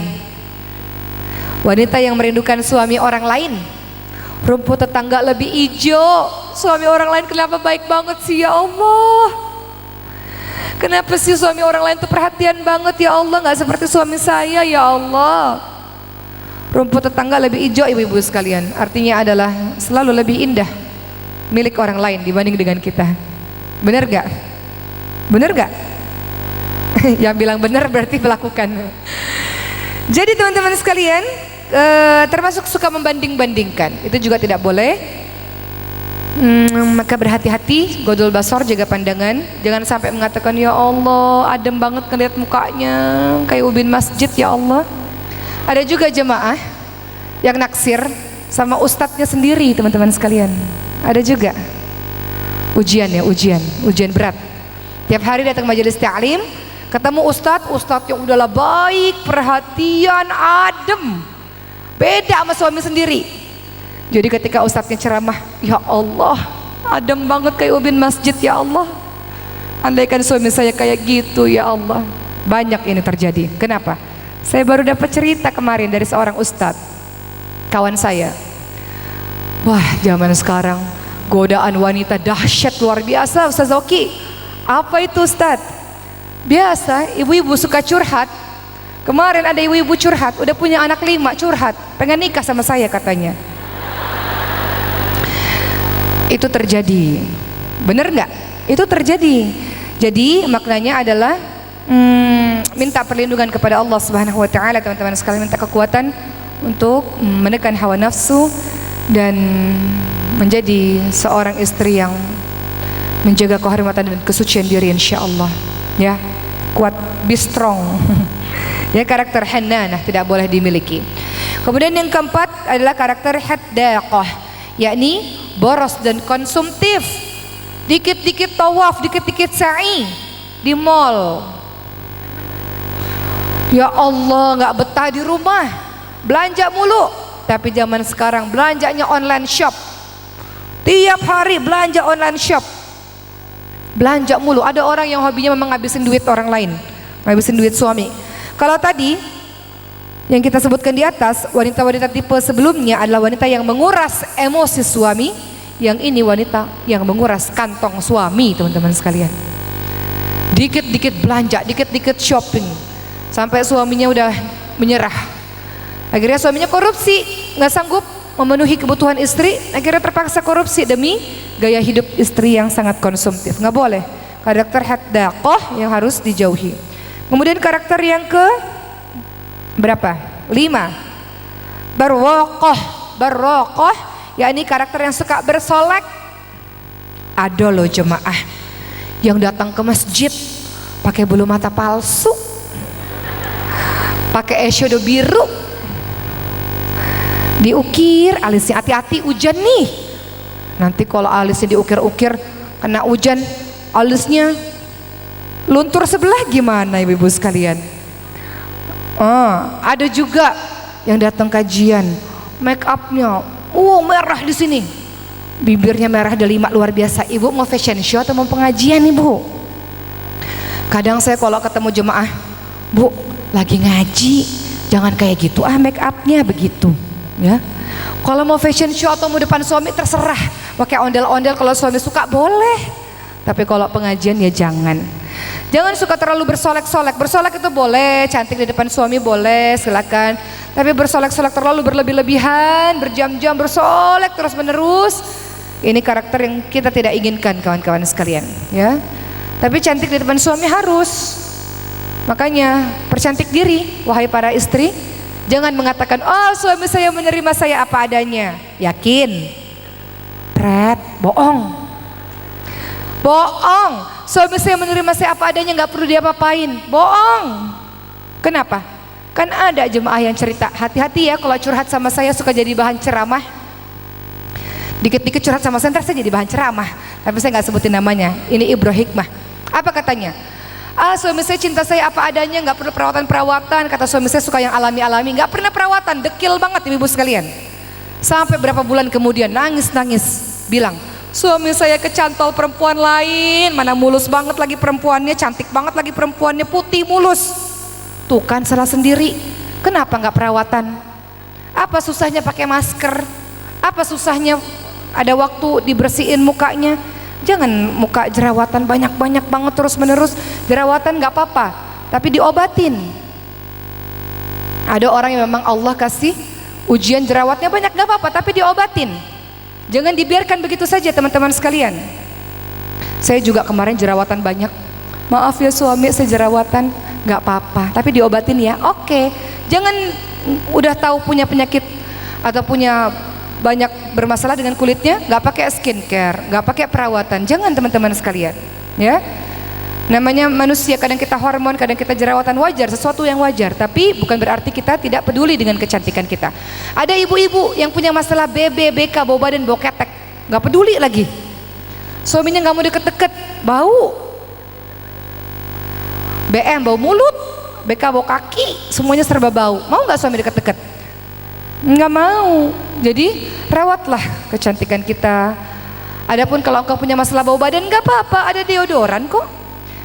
Wanita yang merindukan suami orang lain. Rumput tetangga lebih hijau, suami orang lain kenapa baik banget sih ya Allah? Kenapa sih suami orang lain tuh perhatian banget ya Allah, nggak seperti suami saya ya Allah? Rumput tetangga lebih hijau ibu-ibu sekalian, artinya adalah selalu lebih indah milik orang lain dibanding dengan kita. Benar gak? Benar gak? Yang bilang benar berarti melakukan. Jadi teman-teman sekalian, termasuk suka membanding-bandingkan, itu juga tidak boleh. Maka berhati-hati, godol basor, jaga pandangan. Jangan sampai mengatakan ya Allah adem banget ngeliat mukanya kayak ubin masjid ya Allah. Ada juga jemaah yang naksir sama ustadznya sendiri teman-teman sekalian. Ada juga ujian berat. Tiap hari datang majelis ta'lim, ketemu ustadz yang udahlah baik, perhatian, adem, beda sama suami sendiri. Jadi ketika ustadznya ceramah, ya Allah adem banget kayak ubin masjid ya Allah, andaikan suami saya kayak gitu ya Allah. Banyak ini terjadi. Kenapa? Saya baru dapat cerita kemarin dari seorang ustadz kawan saya. Wah, zaman sekarang godaan wanita dahsyat luar biasa Ustaz Zoki. Apa itu Ustadz? Biasa ibu-ibu suka curhat. Kemarin ada ibu-ibu curhat, udah punya anak 5 curhat, pengen nikah sama saya katanya. Itu terjadi. Bener nggak? Itu terjadi. Jadi maknanya adalah minta perlindungan kepada Allah Subhanahu wa taala teman-teman sekalian, minta kekuatan untuk menekan hawa nafsu dan menjadi seorang istri yang menjaga kehormatan dan kesucian diri insyaallah. Ya, kuat, be strong. Ya, karakter hannanah tidak boleh dimiliki. Kemudian yang keempat adalah karakter haddaqah, yakni boros dan konsumtif. Dikit-dikit tawaf, dikit-dikit sa'i di mall. Ya Allah, nggak betah di rumah, belanja mulu. Tapi zaman sekarang belanjanya online shop. Tiap hari belanja online shop, belanja mulu. Ada orang yang hobinya memang ngabisin duit orang lain, ngabisin duit suami. Kalau tadi yang kita sebutkan di atas, wanita-wanita tipe sebelumnya adalah wanita yang menguras emosi suami. Yang ini wanita yang menguras kantong suami, teman-teman sekalian. Dikit-dikit belanja, dikit-dikit shopping, sampai suaminya udah menyerah. Akhirnya suaminya korupsi, nggak sanggup memenuhi kebutuhan istri, akhirnya terpaksa korupsi demi gaya hidup istri yang sangat konsumtif. Nggak boleh. Karakter haddaqah yang harus dijauhi. Kemudian karakter yang ke berapa? 5. Barraqah, yakni karakter yang suka bersolek. Ada loh jemaah yang datang ke masjid pakai bulu mata palsu, pakai eyeshadow biru, diukir alisnya. Hati-hati hujan nih, nanti kalau alisnya diukir-ukir kena hujan, alisnya luntur sebelah gimana ibu-ibu sekalian. Ada juga yang datang kajian, make upnya merah di sini, bibirnya merah delima luar biasa. Ibu mau fashion show atau mau pengajian ibu? Kadang saya kalau ketemu jemaah, bu lagi ngaji, jangan kayak gitu make upnya begitu ya. Kalau mau fashion show atau mau depan suami terserah, pakai ondel-ondel, kalau suami suka boleh, tapi kalau pengajian ya jangan. Jangan suka terlalu bersolek-solek. Bersolek itu boleh, cantik di depan suami boleh, silakan. Tapi bersolek-solek terlalu berlebih-lebihan, berjam-jam bersolek terus menerus, ini karakter yang kita tidak inginkan kawan-kawan sekalian ya. Tapi cantik di depan suami harus. Makanya percantik diri wahai para istri. Jangan mengatakan, oh suami saya menerima saya apa adanya. Yakin? Bohong. Suami saya menerima saya apa adanya, nggak perlu diapa-apain. Bohong. Kenapa? Kan ada jemaah yang cerita, hati-hati ya kalau curhat sama saya suka jadi bahan ceramah. Dikit-dikit curhat sama saya, ntar saya jadi bahan ceramah. Tapi saya nggak sebutin namanya. Ini Ibro Hikmah. Apa katanya? Suami saya cinta saya apa adanya, nggak perlu perawatan-perawatan. Kata suami saya suka yang alami-alami, nggak pernah perawatan, dekil banget ibu sekalian. Sampai berapa bulan kemudian nangis-nangis, bilang, suami saya kecantol perempuan lain, mana mulus banget lagi perempuannya, cantik banget lagi perempuannya, putih mulus. Tuh kan salah sendiri. Kenapa nggak perawatan? Apa susahnya pakai masker? Apa susahnya ada waktu dibersihin mukanya? Jangan muka jerawatan banyak-banyak banget terus menerus. Jerawatan nggak apa-apa, tapi diobatin. Ada orang yang memang Allah kasih ujian jerawatnya banyak, nggak apa-apa, tapi diobatin. Jangan dibiarkan begitu saja teman-teman sekalian. Saya juga kemarin jerawatan banyak. Maaf ya suami, saya jerawatan. Nggak apa-apa, tapi diobatin ya. Oke. Jangan udah tahu punya penyakit atau punya banyak bermasalah dengan kulitnya, nggak pakai skincare, nggak pakai perawatan. Jangan teman-teman sekalian, ya. Namanya manusia, kadang kita hormon, kadang kita jerawatan, wajar, sesuatu yang wajar. Tapi bukan berarti kita tidak peduli dengan kecantikan kita. Ada ibu-ibu yang punya masalah BB, BK, bau badan, bau ketek, nggak peduli lagi. Suaminya nggak mau deket-deket, bau. BM bau mulut, BK bau kaki, semuanya serba bau. Mau nggak suami deket-deket? Nggak mau. Jadi rawatlah kecantikan kita. Adapun kalau engkau punya masalah bau badan, nggak apa-apa, ada deodoran kok.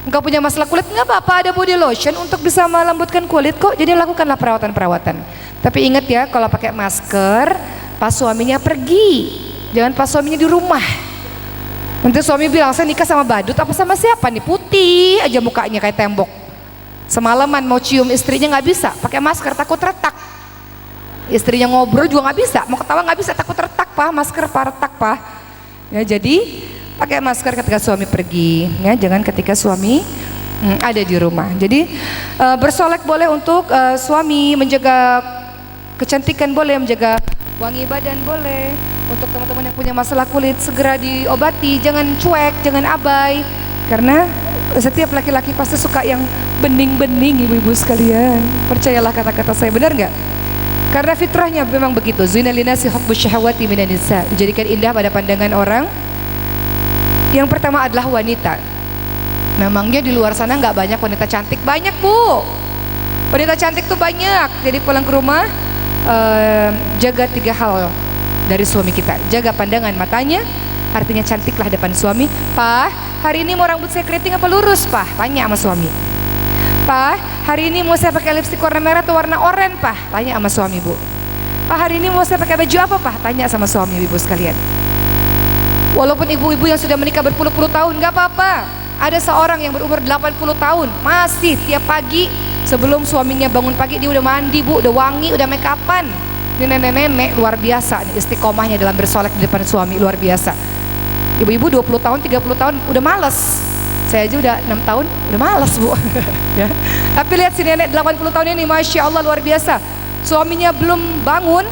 Engkau punya masalah kulit, nggak apa-apa, ada body lotion untuk bisa melembutkan kulit kok. Jadi lakukanlah perawatan-perawatan. Tapi ingat ya, kalau pakai masker pas suaminya pergi, jangan pas suaminya di rumah. Nanti suami bilang, saya nikah sama badut apa sama siapa nih, putih aja mukanya kayak tembok. Semalaman mau cium istrinya nggak bisa, pakai masker takut retak. Istrinya ngobrol juga nggak bisa, mau ketawa nggak bisa, takut retak pak, masker pak, retak pak. Ya jadi pakai masker ketika suami pergi, ya jangan ketika suami ada di rumah. Jadi bersolek boleh untuk suami, menjaga kecantikan boleh, menjaga wangi badan boleh. Untuk teman-teman yang punya masalah kulit segera diobati, jangan cuek, jangan abai, karena Setiap laki-laki pasti suka yang bening-bening, ibu-ibu sekalian. Percayalah kata-kata saya, benar nggak? Karena fitrahnya memang begitu. Zina linasi hubbus syahawati minan nisa, dijadikan indah pada pandangan orang. Yang pertama adalah wanita. Memangnya di luar sana nggak banyak wanita cantik? Banyak, Bu. Wanita cantik tuh banyak. Jadi pulang ke rumah, jaga 3 hal dari suami kita. Jaga pandangan matanya, artinya cantiklah depan suami. Pak, hari ini mau rambut saya keriting apa lurus, Pak? Tanya sama suami. Pak, hari ini mau saya pakai lipstik warna merah atau warna oranye, Pak? Tanya sama suami, Bu. Pak, hari ini mau saya pakai baju apa, Pak? Tanya sama suami, ibu sekalian. Walaupun ibu-ibu yang sudah menikah berpuluh-puluh tahun, nggak apa-apa. Ada seorang yang berumur 80 tahun, masih tiap pagi sebelum suaminya bangun pagi dia udah mandi, Bu, udah wangi, udah make upan. Ini nenek-nenek luar biasa nih, istiqomahnya dalam bersolek di depan suami luar biasa. Ibu-ibu 20 tahun, 30 tahun udah males. Saya aja udah 6 tahun udah males, Bu. Ya. Tapi lihat si nenek 80 tahun ini, Masya Allah luar biasa. Suaminya belum bangun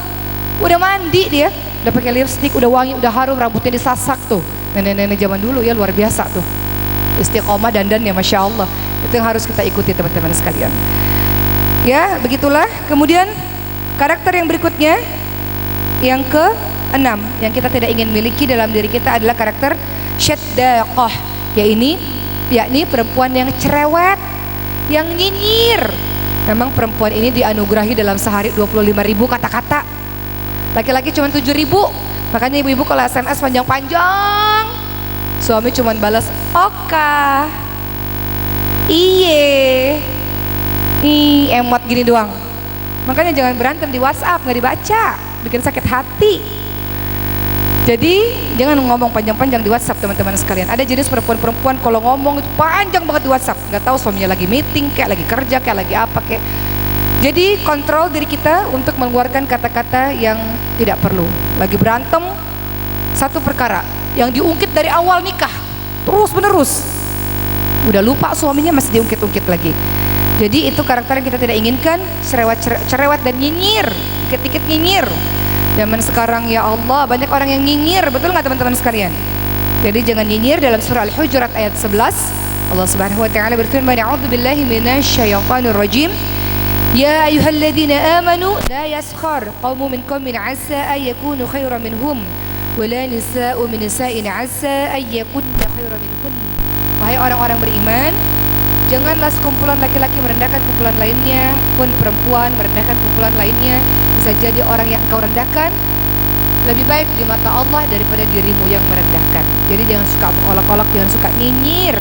udah mandi dia, udah pakai lipstik, udah wangi, udah harum, rambutnya disasak tuh. Nenek-nenek zaman dulu ya luar biasa tuh, istiqomah dandannya, Masya Allah. Itu yang harus kita ikuti, teman-teman sekalian. Ya begitulah. Kemudian karakter yang berikutnya, yang ke-6 yang kita tidak ingin miliki dalam diri kita adalah karakter syaddaqah, yakni perempuan yang cerewet, yang nyinyir. Memang perempuan ini dianugerahi dalam sehari 25.000 kata-kata. Laki-laki cuma 7.000. Makanya ibu-ibu kalau SMS panjang-panjang, suami cuma balas oka, iye, emot gini doang. Makanya jangan berantem di WhatsApp, nggak dibaca, bikin sakit hati. Jadi jangan ngomong panjang-panjang di WhatsApp, teman-teman sekalian. Ada jenis perempuan-perempuan kalau ngomong itu panjang banget di WhatsApp, nggak tahu suaminya lagi meeting, kayak lagi kerja, kayak lagi apa kayak. Jadi kontrol diri kita untuk mengeluarkan kata-kata yang tidak perlu. Lagi berantem satu perkara yang diungkit dari awal nikah, terus menerus. Udah lupa suaminya masih diungkit-ungkit lagi. Jadi itu karakter yang kita tidak inginkan, cerewet dan nyinyir, dikit-dikit nyinyir. Zaman sekarang ya Allah banyak orang yang nyinyir, betul nggak teman-teman sekalian? Jadi jangan nyinyir. Dalam surah Al-Hujurat ayat 11 Allah Subhanahu wa taala berfirman, a'udzubillahi minasyaitonir rajim. Ya ayyuhalladzina amanu la yaskhar qaumun min qaumin 'asa ay yakunu khairan minhum wa la nisa'u min nisa'in 'asa ay yakunna khairan minhun. Wahai orang-orang beriman, janganlah sekumpulan laki-laki merendahkan kumpulan lainnya, pun perempuan merendahkan kumpulan lainnya. Bisa jadi orang yang engkau rendahkan lebih baik di mata Allah daripada dirimu yang merendahkan. Jadi jangan suka mengolok-olok, jangan suka nyinyir,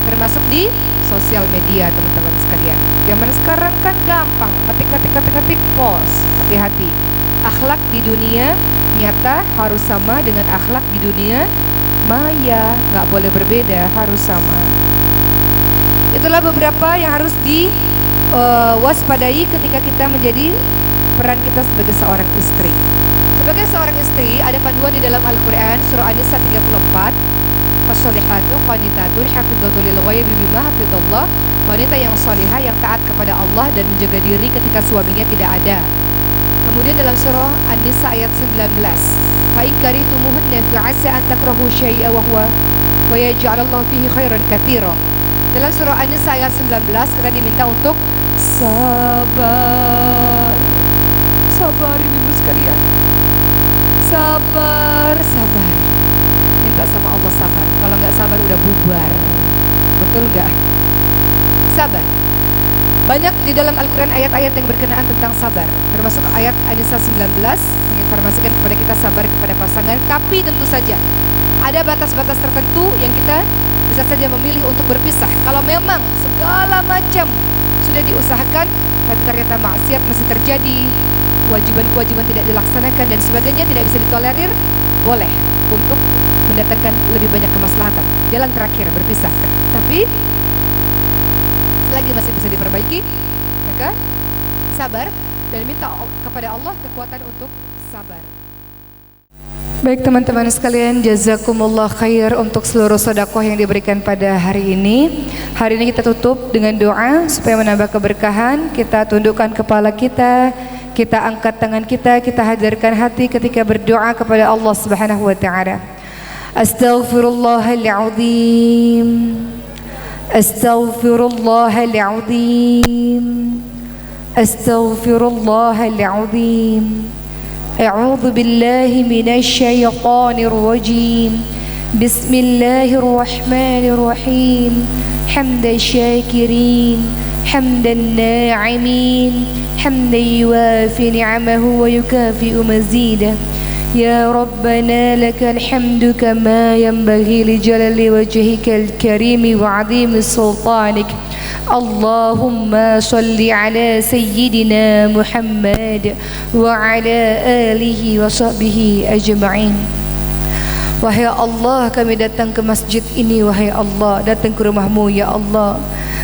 termasuk di sosial media, teman-teman sekalian. Zaman sekarang kan gampang, ngetik post. Hati-hati. Akhlak di dunia nyata harus sama dengan akhlak di dunia maya, nggak boleh berbeda, harus sama. Itulah beberapa yang harus diwaspadai ketika kita menjadi peran kita sebagai seorang istri. Sebagai seorang istri ada panduan di dalam Al-Quran surah An-Nisa 34. As-solihatu qanitatun hafidhatu lil ghaibi bima hafidhallah. Wanita yang salihah yang taat kepada Allah dan menjaga diri ketika suaminya tidak ada. Kemudian dalam surah An-Nisa ayat 19, fa in karihtumuhunna fa 'asa an takrahu syai'a wa yaj'alallahu fihi khairan katsira. Dalam surah An-Nisa ayat 19 kita diminta untuk sabar. Sabar ibu sekalian. Sabar. Minta sama Allah sabar. Kalau nggak sabar udah bubar. Betul nggak? Sabar. Banyak di dalam Al-Quran ayat-ayat yang berkenaan tentang sabar. Termasuk ayat An-Nisa 19 menginformasikan kepada kita sabar kepada pasangan. Tapi tentu saja ada batas-batas tertentu yang kita bisa saja memilih untuk berpisah. Kalau memang segala macam sudah diusahakan tapi ternyata maksiat masih terjadi, kewajiban-kewajiban tidak dilaksanakan dan sebagainya tidak bisa ditolerir, boleh untuk mendatangkan lebih banyak kemaslahatan. Jalan terakhir berpisah. Tapi selagi masih bisa diperbaiki, maka sabar dan minta kepada Allah kekuatan untuk sabar. Baik teman-teman sekalian, jazakumullah khair untuk seluruh sedekah yang diberikan pada hari ini. Hari ini kita tutup dengan doa supaya menambah keberkahan. Kita tundukkan kepala kita, kita angkat tangan kita hadirkan hati ketika berdoa kepada Allah Subhanahu wa taala. Astaghfirullahaladzim, Astaghfirullahal azim. Astaghfirullahal azim. A'udzu billahi minasy syaithanir rajim. Bismillahirrahmanirrahim. Hamdan syakirin, hamdan na'imin, hamdan yuwafi ni'amahu wa yukafi'u mazidah. Ya Rabbana lakal hamdu kama yanbaghi li jalali wajhikal karimi wa 'azimi sultanik. Allahumma salli ala sayyidina Muhammad wa ala alihi wa sahbihi ajma'in. Wahai Allah, kami datang ke masjid ini, wahai Allah, datang ke rumahmu ya Allah,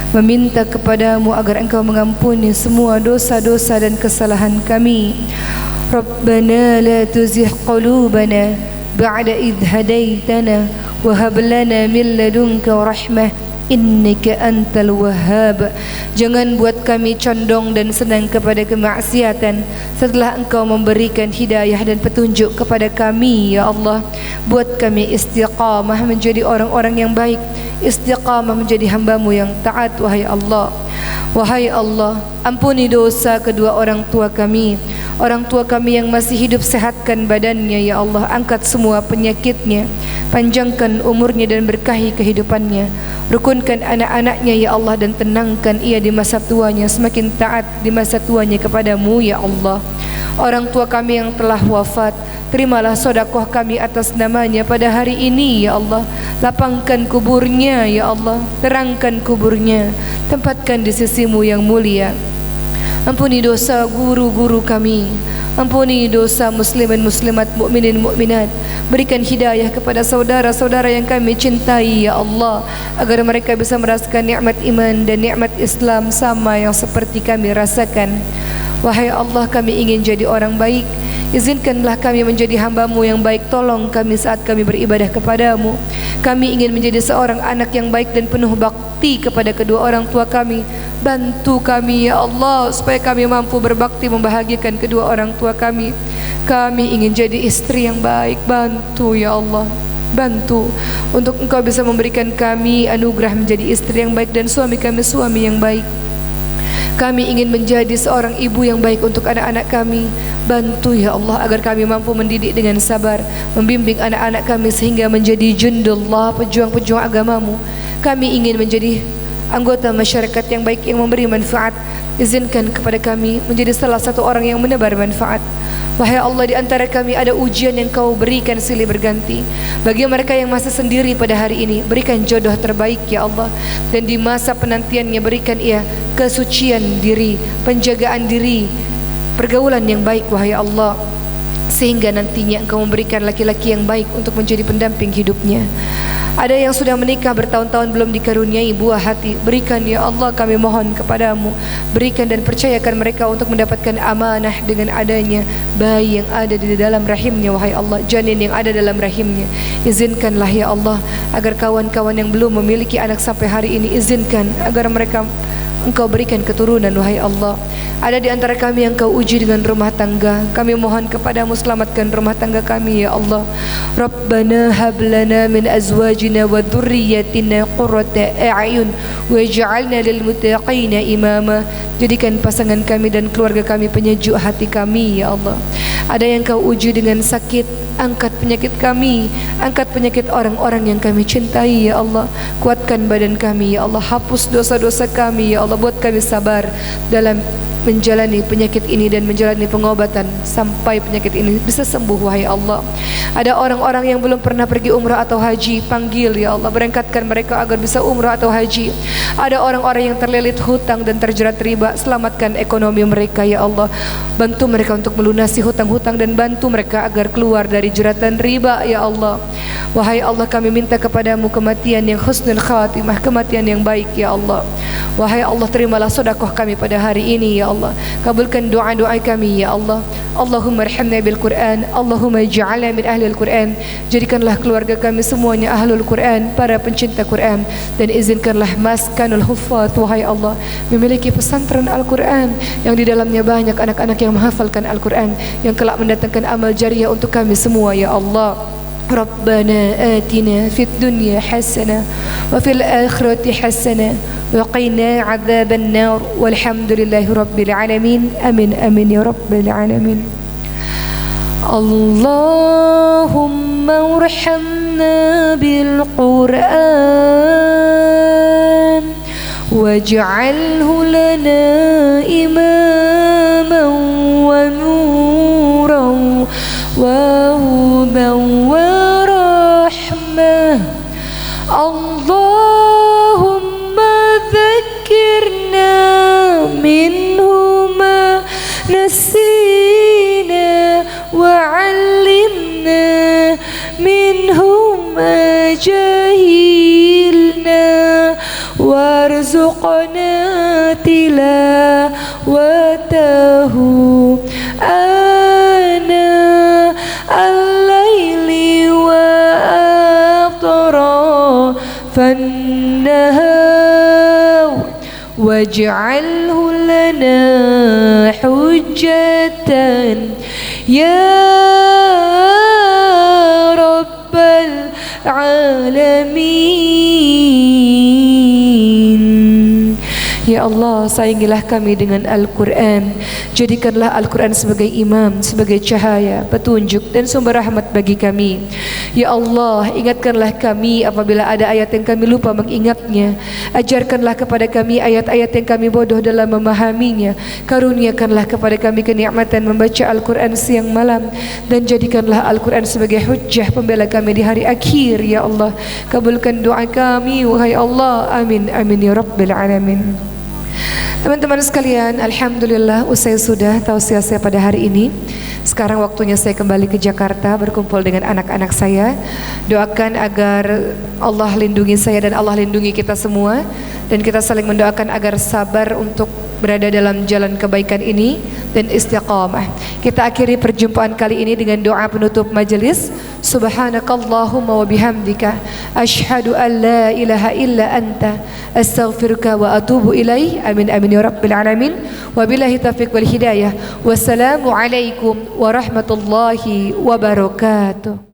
meminta kepadamu agar engkau mengampuni semua dosa-dosa dan kesalahan kami. Rabbana la tuzigh qulubana ba'da idh hadaitana wa hab lana min ladunka rahmah innaka antal wahhab. Jangan buat kami condong dan senang kepada kemaksiatan setelah engkau memberikan hidayah dan petunjuk kepada kami ya Allah. Buat kami istiqamah menjadi orang-orang yang baik, istiqamah menjadi hambamu yang taat wahai Allah. Wahai Allah, ampuni dosa kedua orang tua kami, orang tua kami yang masih hidup, sehatkan badannya ya Allah, angkat semua penyakitnya, panjangkan umurnya dan berkahi kehidupannya, rukunkan anak-anaknya ya Allah dan tenangkan ia di masa tuanya, semakin taat di masa tuanya kepadamu ya Allah. Orang tua kami yang telah wafat, terimalah sedekah kami atas namanya pada hari ini ya Allah. Lapangkan kuburnya ya Allah, terangkan kuburnya, tempatkan di sisimu yang mulia. Ampuni dosa guru-guru kami, ampuni dosa muslimin muslimat, mukminin mukminat. Berikan hidayah kepada saudara-saudara yang kami cintai ya Allah, agar mereka bisa merasakan nikmat iman dan nikmat Islam sama yang seperti kami rasakan. Wahai Allah, kami ingin jadi orang baik, izinkanlah kami menjadi hambamu yang baik. Tolong kami saat kami beribadah kepadamu. Kami ingin menjadi seorang anak yang baik dan penuh bakti kepada kedua orang tua kami. Bantu kami ya Allah, supaya kami mampu berbakti membahagiakan kedua orang tua kami. Kami ingin jadi istri yang baik. Bantu ya Allah, bantu untuk engkau bisa memberikan kami anugerah menjadi istri yang baik dan suami kami suami yang baik. Kami ingin menjadi seorang ibu yang baik untuk anak-anak kami. Bantu ya Allah agar kami mampu mendidik dengan sabar, membimbing anak-anak kami sehingga menjadi jundullah, pejuang-pejuang agamamu. Kami ingin menjadi anggota masyarakat yang baik yang memberi manfaat. Izinkan kepada kami menjadi salah satu orang yang menebar manfaat. Wahai Allah, di antara kami ada ujian yang kau berikan silih berganti. Bagi mereka yang masih sendiri pada hari ini, berikan jodoh terbaik ya Allah. Dan di masa penantiannya berikan ia kesucian diri, penjagaan diri, pergaulan yang baik wahai Allah, sehingga nantinya engkau memberikan laki-laki yang baik untuk menjadi pendamping hidupnya. Ada yang sudah menikah bertahun-tahun belum dikaruniai buah hati, berikan ya Allah, kami mohon kepadamu, berikan dan percayakan mereka untuk mendapatkan amanah dengan adanya bayi yang ada di dalam rahimnya wahai Allah, janin yang ada dalam rahimnya. Izinkanlah ya Allah agar kawan-kawan yang belum memiliki anak sampai hari ini, izinkan agar mereka engkau berikan keturunan wahai Allah. Ada di antara kami yang kau uji dengan rumah tangga, kami mohon kepadamu selamatkan rumah tangga kami ya Allah. Rabbana hab lana min azwajina wa dhurriyyatina qurrata a'yun waj'alna lil muttaqina imama. Jadikan pasangan kami dan keluarga kami penyejuk hati kami ya Allah. Ada yang kau uji dengan sakit, angkat penyakit kami, angkat penyakit orang-orang yang kami cintai ya Allah. Kuatkan badan kami ya Allah, hapus dosa-dosa kami ya Allah. Buat kami sabar dalam menjalani penyakit ini dan menjalani pengobatan sampai penyakit ini bisa sembuh wahai Allah. Ada orang-orang yang belum pernah pergi umrah atau haji, panggil ya Allah, berangkatkan mereka agar bisa umrah atau haji. Ada orang-orang yang terlilit hutang dan terjerat riba, selamatkan ekonomi mereka ya Allah. Bantu mereka untuk melunasi hutang-hutang dan bantu mereka agar keluar dari jeratan riba ya Allah. Wahai Allah, kami minta kepadamu kematian yang husnul khatimah, kematian yang baik ya Allah. Wahai Allah, terimalah sedekah kami pada hari ini ya Allah. Kabulkan doa-doa kami ya Allah. Allahumma arhamna bil Quran, Allahumma ja'alna min ahli al-Quran. Jadikanlah keluarga kami semuanya ahlul Quran, para pencinta Quran, dan izinkanlah maskanul huffaz wahai Allah memiliki pesantren Al-Quran yang di dalamnya banyak anak-anak yang menghafalkan Al-Quran, yang kelak mendatangkan amal jariah untuk kami semua ya Allah. ربنا آتنا في الدنيا حسنة وفي الآخرة حسنة وقنا عذاب النار والحمد لله رب العالمين آمين آمين يا رب العالمين. اللهم ارحمنا بالقرآن واجعله لنا إماما ونورا وهدى ورحمة. اللهم ذكرنا منه ما نسينا وعلمنا منه ما جهلنا وارزقنا تلاوته آناء الليل وأطراف النهار واجعله لنا حجة يا رب العالمين. Ya Allah, sayangilah kami dengan Al-Quran. Jadikanlah Al-Quran sebagai imam, sebagai cahaya, petunjuk dan sumber rahmat bagi kami. Ya Allah, ingatkanlah kami apabila ada ayat yang kami lupa mengingatnya. Ajarkanlah kepada kami ayat-ayat yang kami bodoh dalam memahaminya. Karuniakanlah kepada kami kenikmatan membaca Al-Quran siang malam. Dan jadikanlah Al-Quran sebagai hujjah pembela kami di hari akhir. Ya Allah, kabulkan doa kami wahai Allah. Amin amin ya Rabbil Alamin. Teman-teman sekalian, alhamdulillah usai sudah tausiah saya pada hari ini. Sekarang waktunya saya kembali ke Jakarta berkumpul dengan anak-anak saya. Doakan agar Allah lindungi saya dan Allah lindungi kita semua. Dan kita saling mendoakan agar sabar untuk berada dalam jalan kebaikan ini dan istiqamah. Kita akhiri perjumpaan kali ini dengan doa penutup majelis. Subhanakallahumma wa bihamdika asyhadu an la ilaha illa anta astaghfiruka wa atubu ilaih. Amin amin ya rabbil alamin. Wabillahi taufiq wal hidayah. Wassalamu alaikum warahmatullahi wabarakatuh.